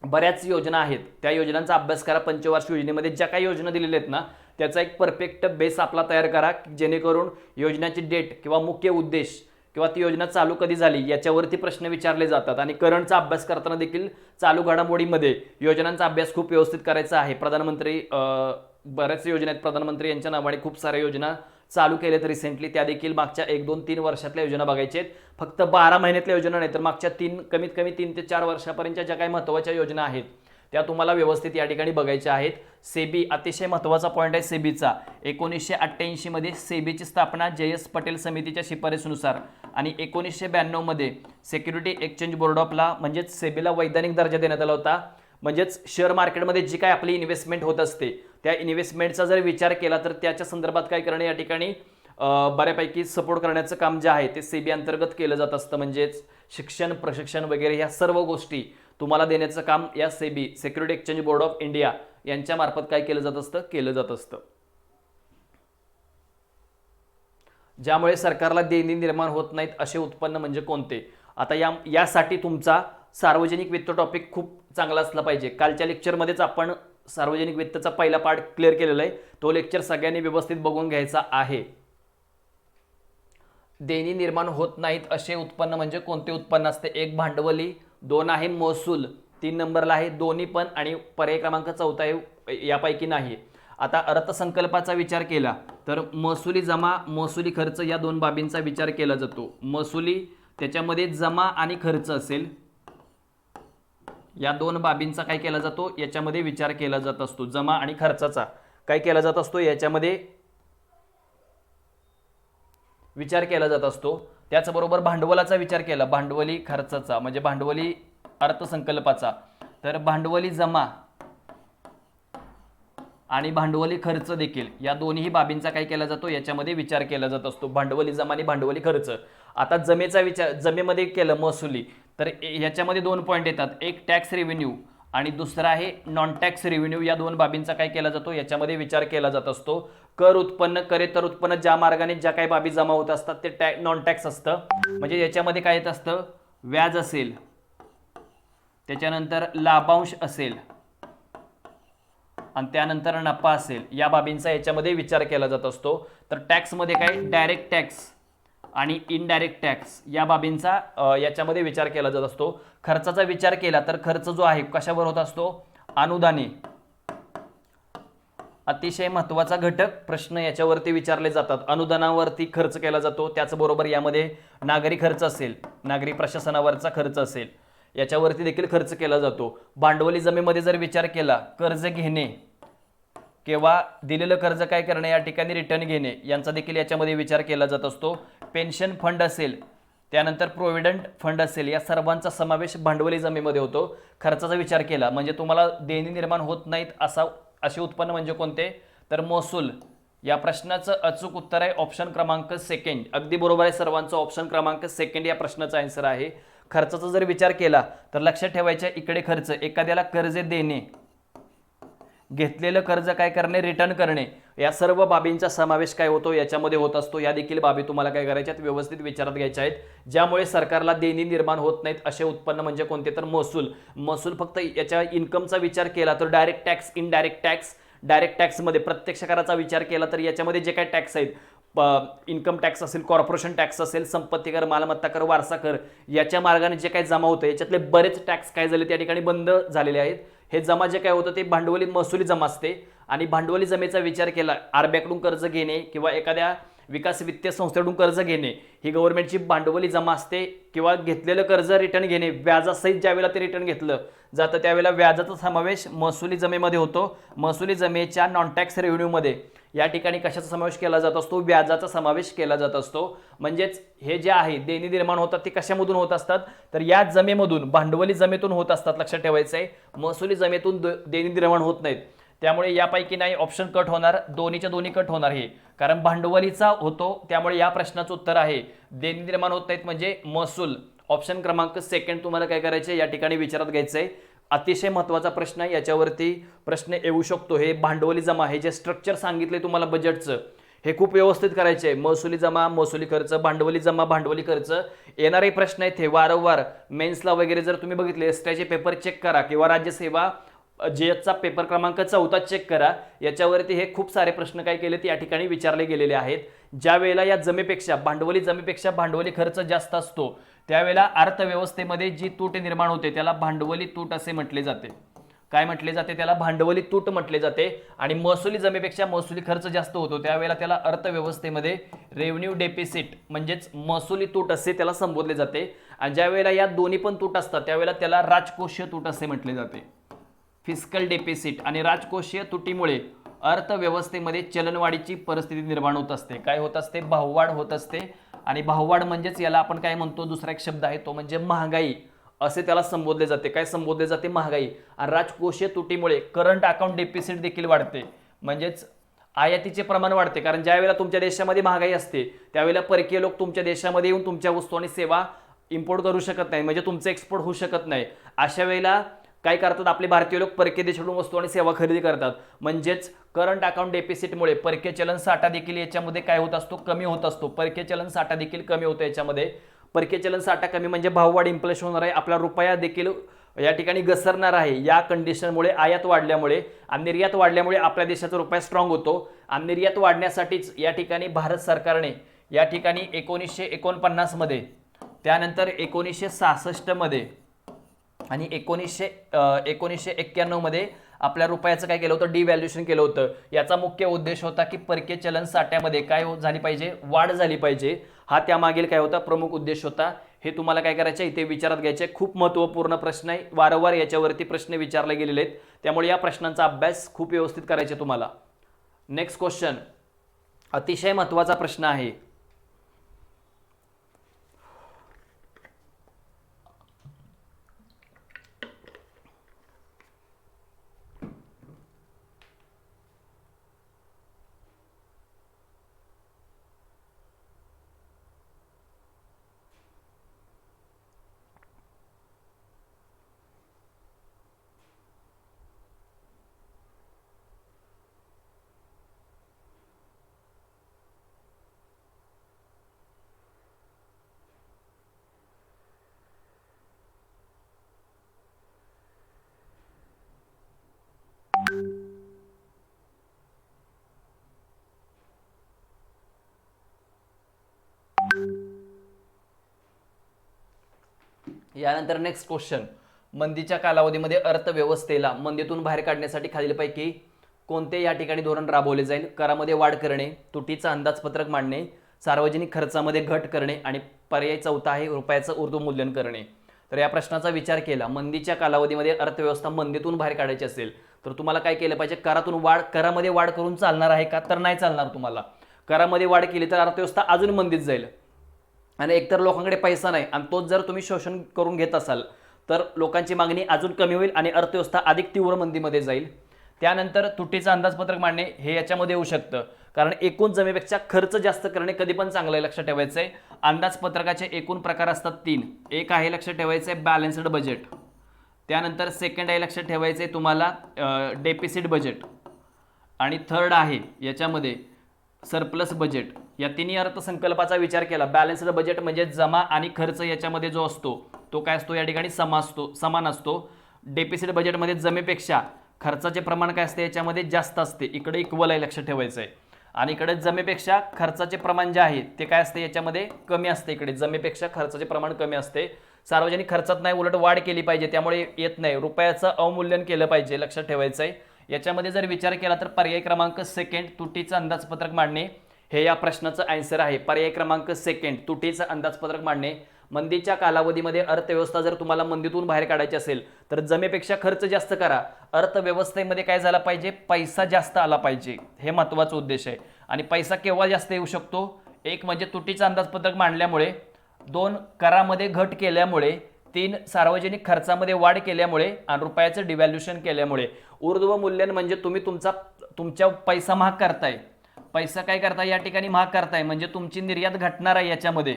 बऱ्याच योजना आहेत. त्या योजनांचा अभ्यास करा. पंचवार्षिक योजनेमध्ये ज्या काही योजना दिलेल्या आहेत ना त्याचा एक परफेक्ट बेस आपला तयार करा, जेणेकरून योजनेची डेट किंवा मुख्य उद्देश किंवा ती योजना चालू कधी झाली याच्यावरती प्रश्न विचारले जातात. आणि करंटचा अभ्यास करताना देखील चालू घडामोडीमध्ये योजनांचा अभ्यास खूप व्यवस्थित करायचा आहे. प्रधानमंत्री बऱ्याच योजना आहेत, प्रधानमंत्री यांच्या नावाने खूप साऱ्या योजना चालू केल्यात रिसेंटली. त्या देखील मागच्या 1, 2, 3 वर्षातल्या योजना बघायच्या आहेत. फक्त 12 महिन्यातल्या योजना नाही तर मागच्या कमीत कमी 3 ते 4 वर्षापर्यंतच्या ज्या काही महत्त्वाच्या योजना आहेत त्या तुम्हाला व्यवस्थित या ठिकाणी बघायच्या आहेत. सेबी अतिशय महत्त्वाचा पॉईंट आहे सेबीचा. 1988 मध्ये सेबीची स्थापना JS पटेल समितीच्या शिफारसीनुसार आणि 1992 मध्ये सिक्युरिटी एक्सचेंज बोर्ड ऑफला म्हणजेच सेबीला वैधानिक दर्जा देण्यात आला होता. म्हणजेच शेअर मार्केटमध्ये जी काय आपली इन्व्हेस्टमेंट होत असते त्या इन्व्हेस्टमेंटचा जर विचार केला तर त्याच्या संदर्भात काय करणे या ठिकाणी बऱ्यापैकी सपोर्ट करण्याचं काम जे आहे ते सेबी अंतर्गत केलं जात असतं. म्हणजेच शिक्षण, प्रशिक्षण वगैरे ह्या सर्व गोष्टी तुम्हाला देण्याचं काम या SEBI security exchange board of India यांच्या मार्फत काय केलं जात असतं. ज्यामुळे सरकारला देणी निर्माण होत नाहीत असे उत्पन्न म्हणजे कोणते? आता यासाठी तुमचा सार्वजनिक वित्त टॉपिक खूप चांगला असला पाहिजे. कालच्या लेक्चरमध्येच आपण सार्वजनिक वित्तचा पहिला पार्ट क्लिअर केलेला आहे. तो लेक्चर सगळ्यांनी व्यवस्थित बघून घ्यायचा आहे. देणी निर्माण होत नाहीत असे उत्पन्न म्हणजे कोणते उत्पन्न असते? 1 भांडवली, 2 आहे महसूल, 3 नंबरला आहे दोन्ही पण, आणि पर्याय क्रमांक 4 आहे यापैकी नाही. आता अर्थसंकल्पाचा विचार केला तर महसुली जमा, महसुली खर्च या 2 बाबींचा विचार केला जातो. महसुली त्याच्यामध्ये जमा आणि खर्च असेल, या 2 बाबींचा काय केला जातो याच्यामध्ये विचार केला जात असतो. जमा आणि खर्चाचा काय केला जात असतो याच्यामध्ये विचार केला जात असतो. त्याचबरोबर भांडवलाचा विचार केला, भांडवली खर्चाचा म्हणजे भांडवली अर्थसंकल्पाचा, तर भांडवली जमा आणि भांडवली खर्च देखील या दोन्ही बाबींचा काय केला जातो याच्यामध्ये विचार केला जात असतो. भांडवली जमा आणि भांडवली खर्च. आता जमेचा विचार जमेमध्ये केलं महसुली तर याच्यामध्ये 2 पॉईंट येतात. एक टॅक्स रेव्हेन्यू आणि दुसरा आहे नॉन टॅक्स रेव्हेन्यू. या 2 बाबींचा काय केला जातो याच्यामध्ये विचार केला जात असतो. कर उत्पन्न, करेतर उत्पन्न, ज्या मार्गाने ज्या काही बाबी जमा होत असतात ते नॉन टॅक्स असतं. म्हणजे याच्यामध्ये काय येत असतं? व्याज असेल, त्याच्यानंतर लाभांश असेल आणि त्यानंतर नफा असेल. या बाबींचा याच्यामध्ये विचार केला जात असतो. तर टॅक्समध्ये काय? डायरेक्ट टॅक्स आणि इनडायरेक्ट टॅक्स या बाबींचा याच्यामध्ये विचार केला जात असतो. खर्चाचा विचार केला तर खर्च जो आहे कशावर होत असतो? अनुदाने, अतिशय महत्त्वाचा घटक प्रश्न याच्यावरती विचारले जातात. अनुदानावरती खर्च केला जातो, त्याचबरोबर यामध्ये नागरी खर्च असेल, नागरी प्रशासनावरचा खर्च असेल, याच्यावरती देखील खर्च केला जातो. भांडवली जमेमध्ये जर विचार केला, कर्ज घेणे किंवा दिलेलं कर्ज काय करणे, या ठिकाणी रिटर्न घेणे, यांचा देखील याच्यामध्ये विचार केला जात असतो. पेन्शन फंड असेल, त्यानंतर प्रोव्हिडंट फंड असेल, या सर्वांचा समावेश भांडवली जमेमध्ये होतो. खर्चाचा विचार केला म्हणजे तुम्हाला देणी निर्माण होत नाहीत असे उत्पन्न म्हणजे कोणते, तर महसूल. या प्रश्नाचं अचूक उत्तर आहे ऑप्शन क्रमांक सेकंड. अगदी बरोबर आहे सर्वांचं, ऑप्शन क्रमांक सेकंड या प्रश्नाचा आन्सर आहे. खर्चाचा जर विचार केला तर लक्षात ठेवायचं, इकडे खर्च, एखाद्याला कर्ज देणे, घेतलेलं कर्ज काय करणे, रिटर्न करणे, या सर्व बाबींचा समावेश काय होतो, याच्यामध्ये होत असतो. या देखील बाबी तुम्हाला काय करायच्यात, व्यवस्थित विचारात घ्यायच्या आहेत. ज्यामुळे सरकारला देणी निर्माण होत नाहीत असे उत्पन्न म्हणजे कोणते, तर महसूल. महसूल फक्त याच्या इन्कमचा विचार केला तर direct tax, indirect tax. Direct टॅक्समध्ये प्रत्यक्ष कराचा विचार केला तर याच्यामध्ये जे काही टॅक्स आहेत, इन्कम टॅक्स असेल, कॉर्पोरेशन टॅक्स असेल, संपत्ती कर, मालमत्ता कर, वारसा कर, याच्या मार्गाने जे काही जमा होतं याच्यातले बरेच टॅक्स काय झाले त्या ठिकाणी बंद झालेले आहेत. हे जमा जे काय होतं ते भांडवली महसुली जमा असते. आणि भांडवली जमेचा विचार केला, आरबीआयकडून कर्ज घेणे किंवा एखाद्या विकास वित्तीय संस्थेकडून कर्ज घेणे, ही गव्हर्नमेंटची भांडवली जमा असते. किंवा घेतलेलं कर्ज रिटर्न घेणे, व्याजासहित ज्यावेळेला ते रिटर्न घेतलं जातं त्यावेळेला व्याजाचा समावेश महसुली जमेमध्ये होतो. महसुली जमेच्या नॉन टॅक्स रेव्हेन्यूमध्ये या ठिकाणी कशाचा समावेश केला जात असतो, व्याजाचा समावेश केला जात असतो. म्हणजेच हे जे आहे देणी निर्माण होतात ते कशामधून होत असतात, तर या जमेमधून, भांडवली जमेतून होत असतात. लक्षात ठेवायचं आहे, महसुली जमेतून देणी निर्माण होत नाहीत. त्यामुळे यापैकी नाही, ऑप्शन कट होणार, दोन्हीच्या दोन्ही कट होणार. हे कारण भांडवलीचा होतो, त्यामुळे या प्रश्नाचं उत्तर आहे देणी निर्माण होत नाहीत म्हणजे महसूल. ऑप्शन क्रमांक सेकंड तुम्हाला काय करायचे या ठिकाणी विचारात घ्यायचंय. अतिशय महत्त्वाचा प्रश्न आहे, याच्यावरती प्रश्न येऊ शकतो. हे भांडवली जमा, हे जे स्ट्रक्चर सांगितले तुम्हाला बजेटचं, हे खूप व्यवस्थित करायचे आहे. महसुली जमा, महसुली खर्च, भांडवली जमा, भांडवली खर्च. येणारे प्रश्न आहेत हे वारंवार मेन्सला वगैरे जर तुम्ही बघितले, एसटीचे पेपर चेक करा किंवा राज्यसेवा जेएसचा पेपर क्रमांक 14 चेक करा. याच्यावरती हे खूप सारे प्रश्न काय केले ते या ठिकाणी विचारले गेलेले आहेत. ज्या वेळेला या जमेपेक्षा, भांडवली जमेपेक्षा भांडवली खर्च जास्त असतो त्यावेळेला अर्थव्यवस्थेमध्ये जी तूट निर्माण होते त्याला भांडवली तूट असे म्हटले जाते. काय म्हटले जाते, त्याला भांडवली तूट म्हटले जाते. आणि महसुली जमेपेक्षा महसुली खर्च जास्त होतो त्यावेळेला त्याला अर्थव्यवस्थेमध्ये रेव्हेन्यू डेफिसिट म्हणजेच महसुली तूट असे त्याला संबोधले जाते. आणि ज्या वेळेला या दोन्ही पण तूट असतात त्यावेळेला त्याला राजकोषीय तूट असे म्हटले जाते. फिस्कल डेफिसिट आणि राजकोषीय तुटीमुळे अर्थव्यवस्थेमध्ये चलनवाढीची परिस्थिती निर्माण होत असते. काय होत असते, भाववाढ होत असते. आणि भाववाढ म्हणजेच याला आपण काय म्हणतो, दुसरा एक शब्द आहे तो म्हणजे महागाई असे त्याला संबोधले जाते. काय संबोधले जाते, महागाई. आणि राजकोषीय तुटीमुळे करंट अकाउंट डेफिसिट देखील वाढते, म्हणजेच आयातीचे प्रमाण वाढते. कारण ज्या वेळेला तुमच्या देशामध्ये महागाई असते त्यावेळेला परकीय लोक तुमच्या देशामध्ये येऊन तुमच्या वस्तू आणि सेवा इम्पोर्ट करू शकत नाही, म्हणजे तुमचं एक्सपोर्ट होऊ शकत नाही. अशा वेळेला काय करतात, आपले भारतीय लोक परकीय देशाकडून वस्तू आणि सेवा खरेदी करतात. म्हणजेच करंट अकाउंट डेफिसिटमुळे परकीय चलन साठा देखील याच्यामध्ये काय होत असतो, कमी होत असतो. परकीय चलन साठा देखील कमी होतो याच्यामध्ये. परकीय चलन साठा कमी म्हणजे भाववाढ, इन्फ्लेशन होणार आहे. आपला रुपया देखील या ठिकाणी घसरणार आहे. या कंडिशनमुळे आयात वाढल्यामुळे आणि निर्यात वाढल्यामुळे आपल्या देशाचा रुपया स्ट्रॉंग होतो. आणि निर्यात वाढण्यासाठीच या ठिकाणी भारत सरकारने या ठिकाणी 1949 मध्ये, त्यानंतर 1966 मध्ये आणि 1991 मध्ये आपल्या रुपयाचं काय केलं होतं, डिव्हॅल्युएशन केलं होतं. याचा मुख्य उद्देश होता की परकीय चलन साठ्यामध्ये काय झाली पाहिजे, वाढ झाली पाहिजे. हा त्यामागील काय होता, प्रमुख उद्देश होता. हे तुम्हाला काय करायचं इथे विचारात घ्यायचे. खूप महत्त्वपूर्ण प्रश्न आहे, वारंवार याच्यावरती प्रश्न विचारले गेलेले आहेत. त्यामुळे या प्रश्नांचा अभ्यास खूप व्यवस्थित करायचे तुम्हाला. नेक्स्ट क्वेश्चन अतिशय महत्त्वाचा प्रश्न आहे. यानंतर नेक्स्ट क्वेश्चन, मंदीच्या कालावधीमध्ये अर्थव्यवस्थेला मंदीतून बाहेर काढण्यासाठी खालीलपैकी कोणते या ठिकाणी धोरण राबवले जाईल? करामध्ये वाढ करणे, तुटीचं अंदाजपत्रक मांडणे, सार्वजनिक खर्चामध्ये घट करणे आणि पर्याय चौथा आहे रुपयाचं ऊर्ध्वमूल्यन करणे. तर या प्रश्नाचा विचार केला, मंदीच्या कालावधीमध्ये अर्थव्यवस्था मंदीतून बाहेर काढायची असेल तर तुम्हाला काय केलं पाहिजे? करामध्ये वाढ करून चालणार आहे का? तर नाही चालणार. तुम्हाला करामध्ये वाढ केली तर अर्थव्यवस्था अजून मंदीत जाईल आणि एकतर लोकांकडे पैसा नाही आणि तोच जर तुम्ही शोषण करून घेत असाल तर लोकांची मागणी अजून कमी होईल आणि अर्थव्यवस्था अधिक तीव्र मंदीमध्ये जाईल. त्यानंतर तुटीचं अंदाजपत्रक मांडणे हे याच्यामध्ये येऊ शकतं, कारण एकूण जमेपेक्षा खर्च जास्त करणे कधी पण चांगलं आहे, लक्षात ठेवायचं आहे. अंदाजपत्रकाचे एकूण प्रकार असतात 3. एक आहे लक्षात ठेवायचं आहे बॅलन्स्ड बजेट, त्यानंतर सेकंड आहे लक्षात ठेवायचं आहे तुम्हाला डेफिसिट बजेट आणि थर्ड आहे याच्यामध्ये सरप्लस बजेट. या तिन्ही अर्थसंकल्पाचा विचार केला. बॅलन्स्ड बजेट म्हणजे जमा आणि खर्च याच्यामध्ये जो असतो तो काय असतो? या ठिकाणी समान असतो. डेफिसिट बजेटमध्ये जमेपेक्षा खर्चाचे प्रमाण काय असते? याच्यामध्ये जास्त असते. इकडे इक्वल आहे, लक्षात ठेवायचं आहे. आणि इकडे जमेपेक्षा खर्चाचे प्रमाण जे आहे ते काय असते? याच्यामध्ये कमी असते. इकडे जमेपेक्षा खर्चाचे प्रमाण कमी असते. सार्वजनिक खर्चात नाही, उलट वाढ केली पाहिजे, त्यामुळे येत नाही. रुपयाचं अवमूल्यन केलं पाहिजे, लक्षात ठेवायचं आहे. याच्यामध्ये जर विचार केला तर पर्याय क्रमांक सेकंड तुटीचं अंदाजपत्रक मांडणे हे या प्रश्नाचं आन्सर आहे. पर्याय क्रमांक सेकंड तुटीचं अंदाजपत्रक मांडणे. मंदीच्या कालावधीमध्ये अर्थव्यवस्था जर तुम्हाला मंदीतून बाहेर काढायची असेल तर जमेपेक्षा खर्च जास्त करा. अर्थव्यवस्थेमध्ये काय झाला पाहिजे? पैसा जास्त आला पाहिजे, हे महत्त्वाचा उद्देश आहे. आणि पैसा केव्हा जास्त येऊ शकतो? एक म्हणजे तुटीचं अंदाजपत्रक मांडल्यामुळे, 2 करामध्ये घट केल्यामुळे, 3 सार्वजनिक खर्चामध्ये वाढ केल्यामुळे आणि रुपयाचं डिव्हॅल्युएशन केल्यामुळे. ऊर्ध्वमूल्यन म्हणजे तुम्ही तुमच्या पैसा महाग करताय. पैसा काय करताय? या ठिकाणी महाग करताय म्हणजे तुमची निर्यात घटणार आहे. याच्यामध्ये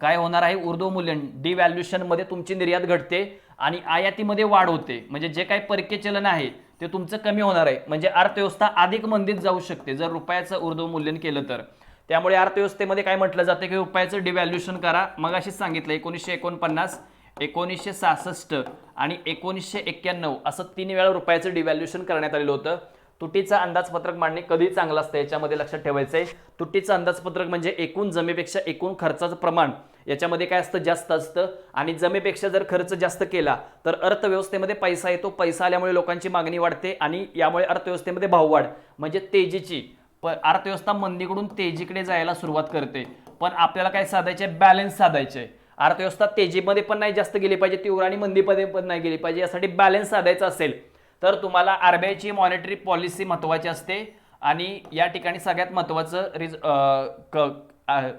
काय होणार आहे? ऊर्ध्वमूल्यन. डिव्हॅल्युएशन मध्ये तुमची निर्यात घटते आणि आयातीमध्ये वाढ होते, म्हणजे जे काही परकीय चलन आहे ते तुमचं कमी होणार आहे. म्हणजे अर्थव्यवस्था अधिक मंदीत जाऊ शकते जर रुपयाचं ऊर्ध्वमूल्यन केलं तर. त्यामुळे अर्थव्यवस्थेमध्ये काय म्हटलं जातं की रुपयाचं डिव्हॅल्युएशन करा. मग अशीच सांगितलं 1949, 1966 आणि 1991 असं 3 वेळा रुपयाचं डिव्हॅल्युएशन करण्यात आलेलं होतं. तुटीचं अंदाजपत्रक मांडणे कधी चांगलं असतं याच्यामध्ये लक्षात ठेवायचं आहे. तुटीचं अंदाजपत्रक म्हणजे एकूण जमेपेक्षा एकूण खर्चाचं प्रमाण याच्यामध्ये काय असतं? जास्त असतं. आणि जमेपेक्षा जर खर्च जास्त केला तर अर्थव्यवस्थेमध्ये पैसा येतो. पैसा आल्यामुळे लोकांची मागणी वाढते आणि यामुळे अर्थव्यवस्थेमध्ये भाववाढ म्हणजे तेजीची अर्थव्यवस्था मंदीकडून तेजीकडे जायला सुरुवात करते. पण आपल्याला काय साधायचे? बॅलन्स साधायचे. अर्थव्यवस्था तेजीमध्ये पण नाही जास्त गेली पाहिजे, तीव्र आणि मंदीमध्ये पण नाही गेली पाहिजे. यासाठी बॅलन्स साधायचा असेल तर तुम्हाला आरबीआयची मॉनिटरी पॉलिसी महत्त्वाची असते आणि या ठिकाणी सगळ्यात महत्त्वाचं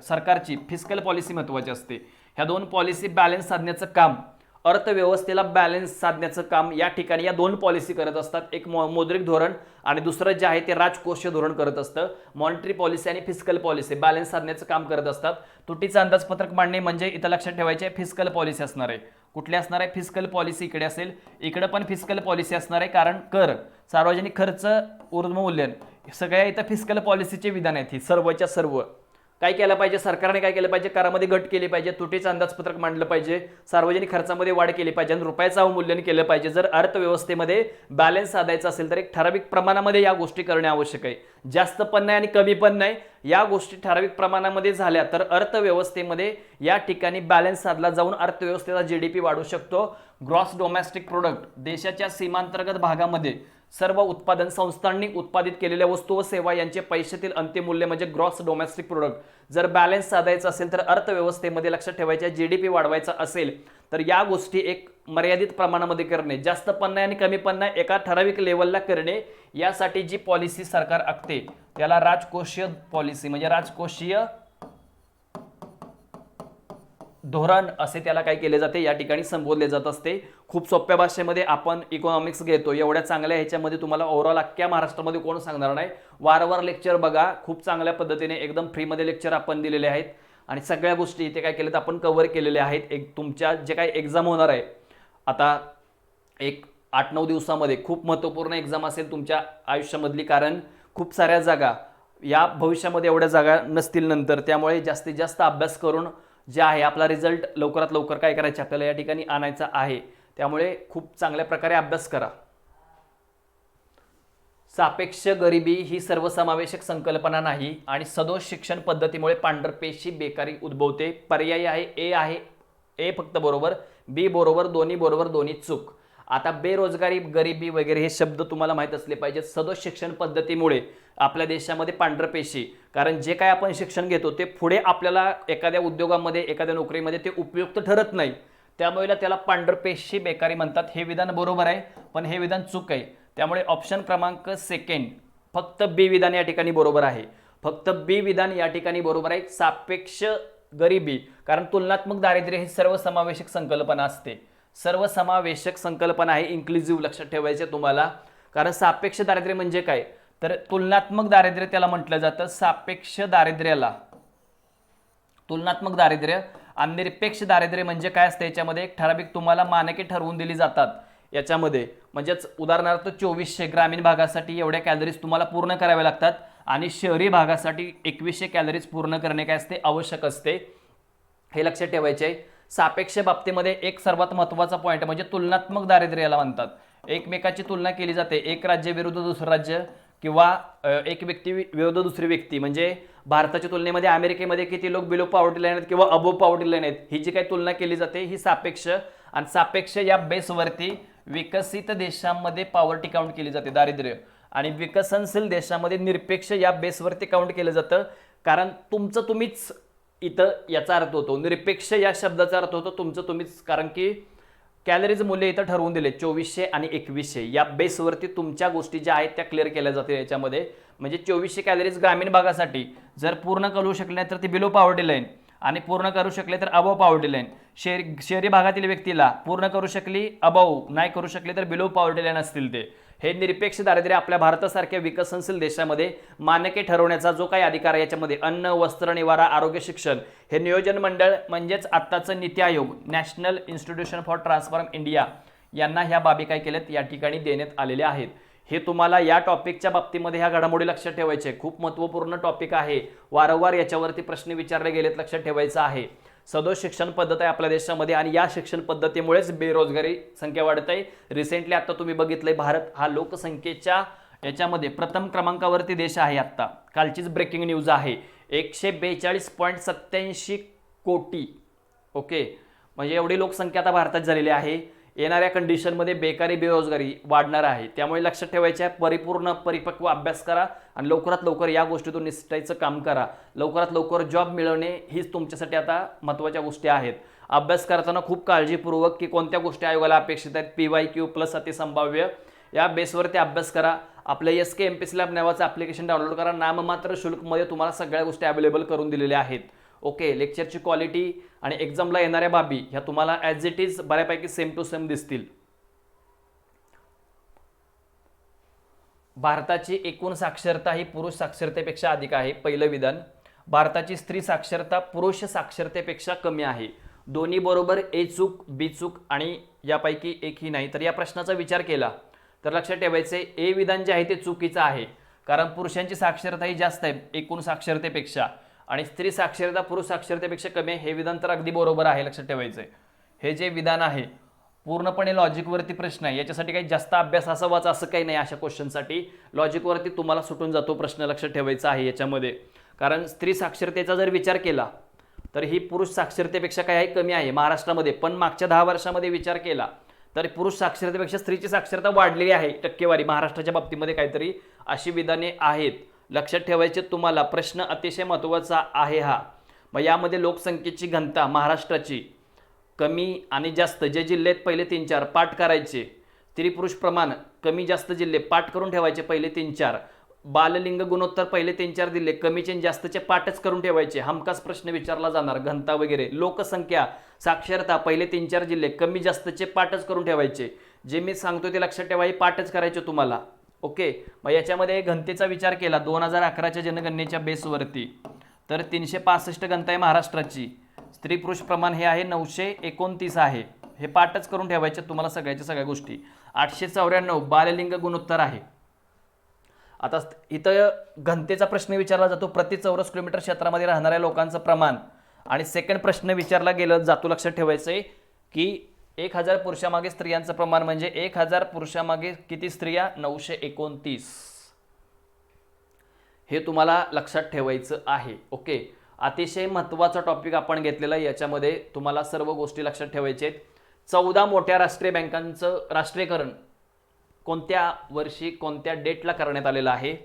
सरकारची फिस्कल पॉलिसी महत्त्वाची असते. ह्या 2 पॉलिसी बॅलन्स साधण्याचं काम, अर्थव्यवस्थेला बॅलन्स साधण्याचं काम या ठिकाणी या 2 पॉलिसी करत असतात. एक मौद्रिक धोरण आणि दुसरं जे आहे ते राजकोषीय धोरण करत असतं. मॉनिटरी पॉलिसी आणि फिस्कल पॉलिसी बॅलन्स साधण्याचं काम करत असतात. तुटीचं अंदाजपत्रक मांडणे म्हणजे इथं लक्षात ठेवायचे फिस्कल पॉलिसी असणार आहे. कुठली असणार आहे? फिस्कल पॉलिसी इकडे असेल, इकडे पण फिस्कल पॉलिसी असणार आहे. कारण कर, सार्वजनिक खर्च, ऊर्ध्वमूल्यन सगळ्या इथं फिस्कल पॉलिसीचे विधान आहेत. ही सर्वच्या सर्व काय केलं पाहिजे? सरकारने काय केलं पाहिजे? करामध्ये घट केली पाहिजे, तुटीचं अंदाजपत्रक मांडलं पाहिजे, सार्वजनिक खर्चामध्ये वाढ केली पाहिजे आणि रुपयाचं अवमूल्यन केलं पाहिजे. जर अर्थव्यवस्थेमध्ये बॅलन्स साधायचा असेल तर एक ठराविक प्रमाणामध्ये या गोष्टी करणे आवश्यक आहे. जास्त पण नाही आणि कमी पण नाही. या गोष्टी ठराविक प्रमाणामध्ये झाल्या तर अर्थव्यवस्थेमध्ये या ठिकाणी बॅलन्स साधला जाऊन अर्थव्यवस्थेचा जीडीपी वाढू शकतो. ग्रॉस डोमेस्टिक प्रोडक्ट, देशाच्या सीमांतर्गत भागामध्ये सर्व उत्पादन संस्थांनी उत्पादित केलेल्या वस्तू व सेवा यांचे पैशातील अंतिम मूल्य म्हणजे ग्रॉस डोमेस्टिक प्रोडक्ट जर बॅलन्स साधायचा असेल तर अर्थव्यवस्थेमध्ये लक्षात ठेवायचे जीडीपी वाढवायचा असेल तर या गोष्टी एक मर्यादित प्रमाणामध्ये करणे, जास्त पण नाही आणि कमी पण नाही, एका ठराविक लेवलला करणे. यासाठी जी पॉलिसी सरकार आखते त्याला राजकोषीय पॉलिसी म्हणजे राजकोषीय धोरण असे त्याला काय केले जाते या ठिकाणी संबोधले जात असते. खूप सोप्या भाषेमध्ये आपण इकॉनॉमिक्स घेतो, एवढ्या चांगल्या ह्याच्यामध्ये तुम्हाला ओव्हरऑल अख्ख्या महाराष्ट्रामध्ये कोण सांगणार नाही. वारंवार लेक्चर बघा, खूप चांगल्या पद्धतीने एकदम फ्रीमध्ये लेक्चर आपण दिलेले आहेत आणि सगळ्या गोष्टी इथे काय केलेत आपण कव्हर केलेल्या आहेत. एक तुमच्या जे काही एक्झाम होणार आहे आता एक 8-9 दिवसामध्ये खूप महत्त्वपूर्ण एक्झाम असेल तुमच्या आयुष्यामधली, कारण खूप साऱ्या जागा या भविष्यामध्ये एवढ्या जागा नसतील नंतर, त्यामुळे जास्तीत जास्त अभ्यास करून जे आहे आपला रिझल्ट लवकरात लवकर काय करायचे आपल्याला या ठिकाणी आणायचा आहे. त्यामुळे खूप चांगल्या प्रकारे अभ्यास करा. सापेक्ष गरिबी ही सर्वसमावेशक संकल्पना नाही आणि सदोष शिक्षण पद्धतीमुळे पांढरपेशी बेकारी उद्भवते. पर्याय आहे ए फक्त बरोबर, बी बरोबर, दोन्ही चूक. आता बेरोजगारी, गरिबी वगैरे हे शब्द तुम्हाला माहीत असले पाहिजेत. सदोष शिक्षण पद्धतीमुळे आपल्या देशामध्ये पांढरपेशी, कारण जे काय आपण शिक्षण घेतो ते पुढे आपल्याला एखाद्या उद्योगामध्ये, एखाद्या नोकरीमध्ये ते उपयुक्त ठरत नाही, त्यामुळे त्याला पांढरपेशी बेकारी म्हणतात. हे विधान बरोबर आहे, पण हे विधान चूक आहे. त्यामुळे ऑप्शन क्रमांक सेकंड, फक्त बी विधान या ठिकाणी बरोबर आहे. फक्त बी विधान या ठिकाणी बरोबर आहे. सापेक्ष गरिबी, कारण तुलनात्मक दारिद्र्य ही सर्वसमावेशक संकल्पना असते. सर्वसमावेशक संकल्पना आहे, इन्क्लुझिव्ह लक्षात ठेवायचे तुम्हाला. कारण सापेक्ष दारिद्र्य म्हणजे काय, तर तुलनात्मक दारिद्र्य त्याला म्हटलं जातं. सापेक्ष दारिद्र्याला तुलनात्मक दारिद्र्य आणि निरपेक्ष दारिद्र्य म्हणजे काय असतं, याच्यामध्ये एक ठराविक तुम्हाला मानके ठरवून दिली जातात याच्यामध्ये. म्हणजेच उदाहरणार्थ 2400 ग्रामीण भागासाठी एवढ्या कॅलरीज तुम्हाला पूर्ण कराव्या लागतात आणि शहरी भागासाठी 2100 कॅलरीज पूर्ण करणे काय असते, आवश्यक असते. हे लक्षात ठेवायचे आहे. सापेक्ष बाबतीमध्ये एक सर्वात महत्त्वाचा पॉईंट म्हणजे तुलनात्मक दारिद्र्य याला म्हणतात. एकमेकाची तुलना केली जाते, एक राज्य विरुद्ध दुसरं राज्य किंवा एक व्यक्ती विरुद्ध दुसरी व्यक्ती. म्हणजे भारताच्या तुलनेमध्ये अमेरिकेमध्ये किती लोक बिलो पॉवर्टी लाईन आहेत किंवा अबोव पॉवर्टी लाईन आहेत, ही जी काही तुलना केली जाते ही सापेक्ष. आणि सापेक्ष या बेसवरती विकसित देशांमध्ये पॉवर्टी काउंट केली जाते, दारिद्र्य, आणि विकसनशील देशामध्ये निरपेक्ष या बेसवरती काउंट केलं जातं. कारण तुमचं तुम्हीच इथं याचा अर्थ होतो, निरपेक्ष या शब्दाचा अर्थ होतो तुमचं तुम्हीच, कारण की कॅलरीज मूल्य इथं ठरवून दिले 2400 आणि 2100 या बेसवरती तुमच्या गोष्टी ज्या आहेत त्या क्लिअर केल्या जातील याच्यामध्ये. म्हणजे 2400 कॅलरीज ग्रामीण भागासाठी जर पूर्ण करू शकले नाही तर ती बिलो पॉवर्टी लाईन, आणि पूर्ण करू शकले तर अबव पॉवर्टी लाईन. शहरी भागातील व्यक्तीला पूर्ण करू शकली अबव, नाही करू शकले तर बिलो पॉवर्टी लाईन असतील ते. हे निरपेक्ष दारिद्र्य आपल्या भारतासारख्या विकसनशील देशामध्ये मानके ठरवण्याचा जो काही अधिकार आहे, याच्यामध्ये अन्न, वस्त्र, निवारा, आरोग्य, शिक्षण हे नियोजन मंडळ म्हणजेच आत्ताचं NITI Aayog, national institution for transform India, यांना ह्या बाबी काय केल्यात या ठिकाणी देण्यात आलेल्या आहेत. हे तुम्हाला या टॉपिकच्या बाबतीमध्ये ह्या घडामोडी लक्षात ठेवायचे. खूप महत्त्वपूर्ण टॉपिक आहे, वारंवार याच्यावरती प्रश्न विचारले गेलेत, लक्षात ठेवायचं आहे. सदोष शिक्षण पद्धत आहे आपल्या देशामध्ये आणि या शिक्षण पद्धतीमुळेच बेरोजगारी संख्या वाढत आहे. रिसेंटली आता तुम्ही बघितलंय, भारत हा लोकसंख्येच्या याच्यामध्ये प्रथम क्रमांकावरती देश आहे. आता कालचीच ब्रेकिंग न्यूज आहे, 142.87 कोटी. ओके, म्हणजे एवढी लोकसंख्या आता भारतात झालेली आहे. येणाऱ्या कंडिशनमध्ये बेकारी, बेरोजगारी वाढणार आहे. त्यामुळे लक्षात ठेवायचे आहे, परिपूर्ण परिपक्व अभ्यास करा आणि लवकरात लवकर या गोष्टीतून निसटायचं काम करा. लवकरात लवकर जॉब मिळवणे हीच तुमच्यासाठी आता महत्त्वाच्या गोष्टी आहेत. अभ्यास करताना खूप काळजीपूर्वक की कोणत्या गोष्टी आयोगाला अपेक्षित आहेत, PYQ प्लस अतिसंभाव्य या बेसवरती अभ्यास करा. आपलं SK MPSC लॅब नावाचं ॲप्लिकेशन डाउनलोड करा. नाममात्र शुल्कमध्ये तुम्हाला सगळ्या गोष्टी अवेलेबल करून दिलेल्या आहेत. ओके, लेक्चरची क्वालिटी आणि एक्झामला येणाऱ्या बाबी ह्या तुम्हाला ॲज इट इज बऱ्यापैकी सेम टू सेम दिसतील. भारताची एकूण साक्षरता ही पुरुष साक्षरतेपेक्षा अधिक आहे. पहिलं विधान. भारताची स्त्री साक्षरता पुरुष साक्षरतेपेक्षा कमी आहे. दोन्ही बरोबर, ए चूक, बी चूक आणि यापैकी एकही नाही. तर या प्रश्नाचा विचार केला तर लक्षात ठेवायचे, ए विधान जे आहे ते चुकीचं आहे. कारण पुरुषांची साक्षरता ही जास्त आहे एकूण साक्षरतेपेक्षा आणि स्त्री साक्षरता पुरुष साक्षरतेपेक्षा कमी आहे. हे विधान तर अगदी बरोबर आहे, लक्षात ठेवायचं आहे. हे जे विधान आहे पूर्णपणे लॉजिकवरती प्रश्न आहे, याच्यासाठी काही जास्त अभ्यास असावाच असं काही नाही. अशा क्वेश्चनसाठी लॉजिकवरती तुम्हाला सुटून जातो प्रश्न, लक्षात ठेवायचा आहे याच्यामध्ये. कारण स्त्री साक्षरतेचा जर विचार केला तर ही पुरुष साक्षरतेपेक्षा काय आहे, कमी आहे महाराष्ट्रामध्ये. पण मागच्या 10 वर्षामध्ये विचार केला तर पुरुष साक्षरतेपेक्षा स्त्रीची साक्षरता वाढलेली आहे टक्केवारी महाराष्ट्राच्या बाबतीमध्ये. काहीतरी अशी विधाने आहेत, लक्षात ठेवायचे तुम्हाला. प्रश्न अतिशय महत्त्वाचा आहे हा. मग यामध्ये लोकसंख्येची घनता महाराष्ट्राची कमी आणि जास्त जे जिल्हे आहेत पहिले 3-4 पाठ करायचे. स्त्री पुरुष प्रमाण कमी जास्त जिल्हे पाठ करून ठेवायचे पहिले 3-4. बाललिंग गुणोत्तर पहिले 3-4 जिल्हे कमीचे आणि जास्तचे पाठच करून ठेवायचे. हमखास प्रश्न विचारला जाणार, घनता वगैरे. लोकसंख्या साक्षरता पहिले 3-4 जिल्हे कमी जास्तचे पाठच करून ठेवायचे. जे मी सांगतो ते लक्षात ठेवा, हे पाठच करायचे तुम्हाला. ओके, मग याच्यामध्ये घनतेचा विचार केला 2011च्या जनगणनेच्या बेसवरती तर 365 घनता आहे महाराष्ट्राची. स्त्री पुरुष प्रमाण हे आहे 929 आहे. हे पाठच करून ठेवायचे तुम्हाला सगळ्याच्या सगळ्या गोष्टी. 894 बाललिंग गुणोत्तर आहे. आता इथं घनतेचा प्रश्न विचारला जातो प्रति चौरस किलोमीटर क्षेत्रामध्ये राहणाऱ्या लोकांचं प्रमाण. आणि सेकंड प्रश्न विचारला गेला जातो, लक्षात ठेवायचं आहे की 1000 पुरुषामागे स्त्रियांचं प्रमाण म्हणजे 1000 पुरुषामागे किती स्त्रिया, 929. हे तुम्हाला लक्षात ठेवायचं आहे. ओके, अतिशय महत्त्वाचा टॉपिक आपण घेतलेला आहे. याच्यामध्ये तुम्हाला सर्व गोष्टी लक्षात ठेवायच्या आहेत. 14 मोठ्या राष्ट्रीय बँकांचं राष्ट्रीयकरण कोणत्या वर्षी कोणत्या डेटला करण्यात आलेलं आहे?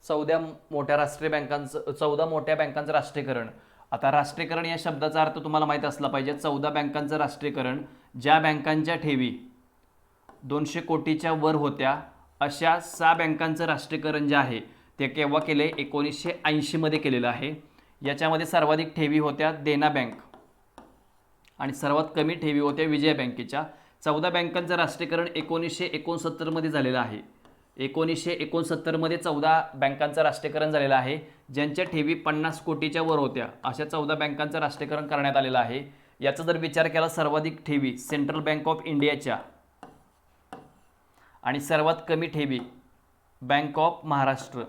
14 मोठ्या बँकांचं राष्ट्रीयकरण. आता राष्ट्रीयकरण या शब्दाचा अर्थ तुम्हाला माहित असला पाहिजे. 14 बँकांचं राष्ट्रीयकरण, ज्या बँकांच्या ठेवी 200 कोटीच्या वर होत्या अशा 6 बँकांचं राष्ट्रीयकरण जे आहे ते केव्हा केले? 1980 मध्ये केलेलं आहे. याच्यामध्ये सर्वाधिक ठेवी होत्या देना बँक आणि सर्वात कमी ठेवी होत्या विजया बँकेच्या. 14 बँकांचं राष्ट्रीयकरण 1969 मध्ये झालेलं आहे. 1969 मध्ये 14 बँकांचं राष्ट्रीयकरण झालेलं आहे. ज्यांच्या ठेवी 50 कोटीच्या वर होत्या अशा 14 बँकांचं राष्ट्रीयकरण करण्यात आलेलं आहे. याचा जर विचार केला, सर्वाधिक ठेवी सेंट्रल बँक ऑफ इंडियाच्या आणि सर्वात कमी ठेवी बँक ऑफ महाराष्ट्र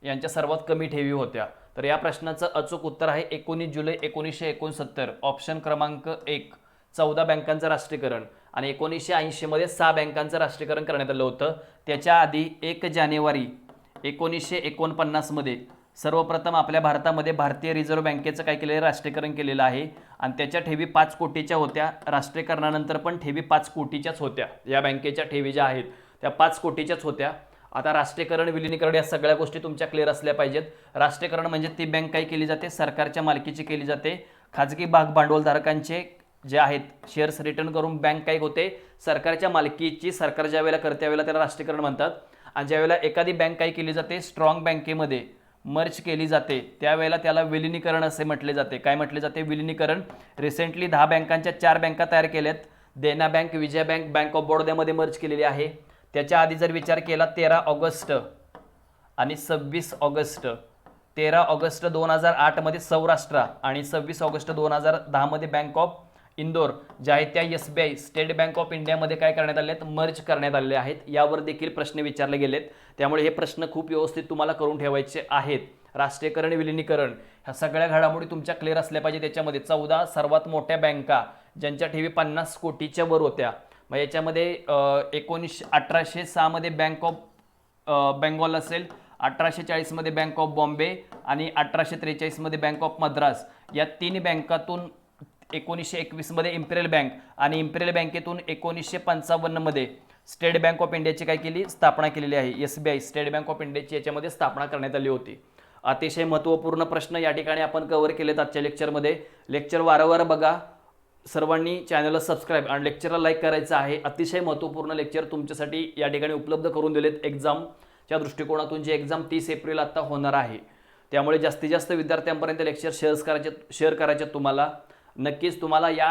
यांच्या सर्वात कमी ठेवी होत्या. तर या प्रश्नाचं अचूक उत्तर आहे 19 जुलै 1969, ऑप्शन क्रमांक 1, 14 बँकांचं राष्ट्रीयकरण. आणि 1980 मध्ये 6 बँकांचं राष्ट्रीयकरण करण्यात आलं होतं. त्याच्या आधी 1 जानेवारी 1949 मध्ये सर्वप्रथम आपल्या भारतामध्ये भारतीय रिझर्व्ह बँकेचं काय केलेलं राष्ट्रीयकरण केलेलं आहे आणि त्याच्या ठेवी 5 कोटीच्या होत्या. राष्ट्रीयकरणानंतर पण ठेवी 5 कोटीच्याच होत्या. या बँकेच्या ठेवी ज्या आहेत त्या 5 कोटीच्याच होत्या. आता राष्ट्रीयकरण, विलिनीकरण या सगळ्या गोष्टी तुमच्या क्लिअर असल्या पाहिजेत. राष्ट्रीयकरण म्हणजे ती बँक काय केली जाते? सरकारच्या मालकीची केली जाते. खाजगी भागभांडवलधारकांचे जे आहेत शेअर्स रिटर्न करून बँक काय होते? सरकारच्या मालकीची. सरकार ज्या वेळेला करते त्यावेळेला त्याला राष्ट्रीयकरण म्हणतात. आणि ज्यावेळेला एखादी बँक काय केली जाते? स्ट्रॉंग बँकेमध्ये मर्ज केली जाते त्यावेळेला त्याला विलिनीकरण असे म्हटले जाते. काय म्हटले जाते? विलिनीकरण. रिसेंटली 10 बँकांच्या 4 बँका तयार केल्यात. Dena bank, Vijaya bank, bank of बडोद्यामध्ये मर्ज केलेली आहे. त्याच्या आधी जर विचार केला 13 ऑगस्ट आणि 26 ऑगस्ट, 13 ऑगस्ट 2008 मध्ये सौराष्ट्र आणि 26 ऑगस्ट 2010 मध्ये बँक ऑफ इंदोर ज्या आहेत त्या SBI स्टेट बँक ऑफ इंडियामध्ये काय करण्यात आले आहेत? मर्ज करण्यात आलेले आहेत. यावर देखील प्रश्न विचारले गेलेत. त्यामुळे हे प्रश्न खूप व्यवस्थित तुम्हाला करून ठेवायचे आहेत. राष्ट्रीयकरण, विलिनीकरण ह्या सगळ्या घडामोडी तुमच्या क्लिअर असल्या पाहिजे. त्याच्यामध्ये 14 सर्वात मोठ्या बँका ज्यांच्या ठेवी 50 कोटीच्या वर होत्या. मग याच्यामध्ये 1806 मध्ये बँक ऑफ बेंगॉल असेल, 1840 मध्ये बँक ऑफ बॉम्बे आणि 1843 मध्ये बँक ऑफ मद्रास. या 3 बँकातून 1921 मध्ये इम्पेरियल बँक आणि इम्पेरियल बँकेतून 1955 मध्ये स्टेट बँक ऑफ इंडियाची काय केली? स्थापना केलेली आहे. SBI स्टेट बँक ऑफ इंडियाची याच्यामध्ये स्थापना करण्यात आली होती. अतिशय महत्त्वपूर्ण प्रश्न या ठिकाणी आपण कव्हर केलेत आजच्या लेक्चरमध्ये. लेक्चर वारंवार बघा. सर्वांनी चॅनलला सबस्क्राईब आणि लेक्चरला लाईक करायचं आहे. अतिशय महत्त्वपूर्ण लेक्चर तुमच्यासाठी या ठिकाणी उपलब्ध करून दिलेत एक्झामच्या दृष्टिकोनातून. जी एक्झाम 30 एप्रिल आता होणार आहे. त्यामुळे जास्तीत जास्त विद्यार्थ्यांपर्यंत लेक्चर शेअर करायचे तुम्हाला. नक्कीच तुम्हाला या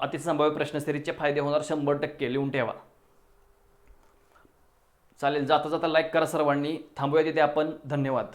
अतिसंभाव्य प्रश्न सिरीजचे फायदे होणार 100%. लिहून ठेवा. चालेल, जाता जाता लाईक करा सर्वांनी. थांबूया तिथे आपण. धन्यवाद.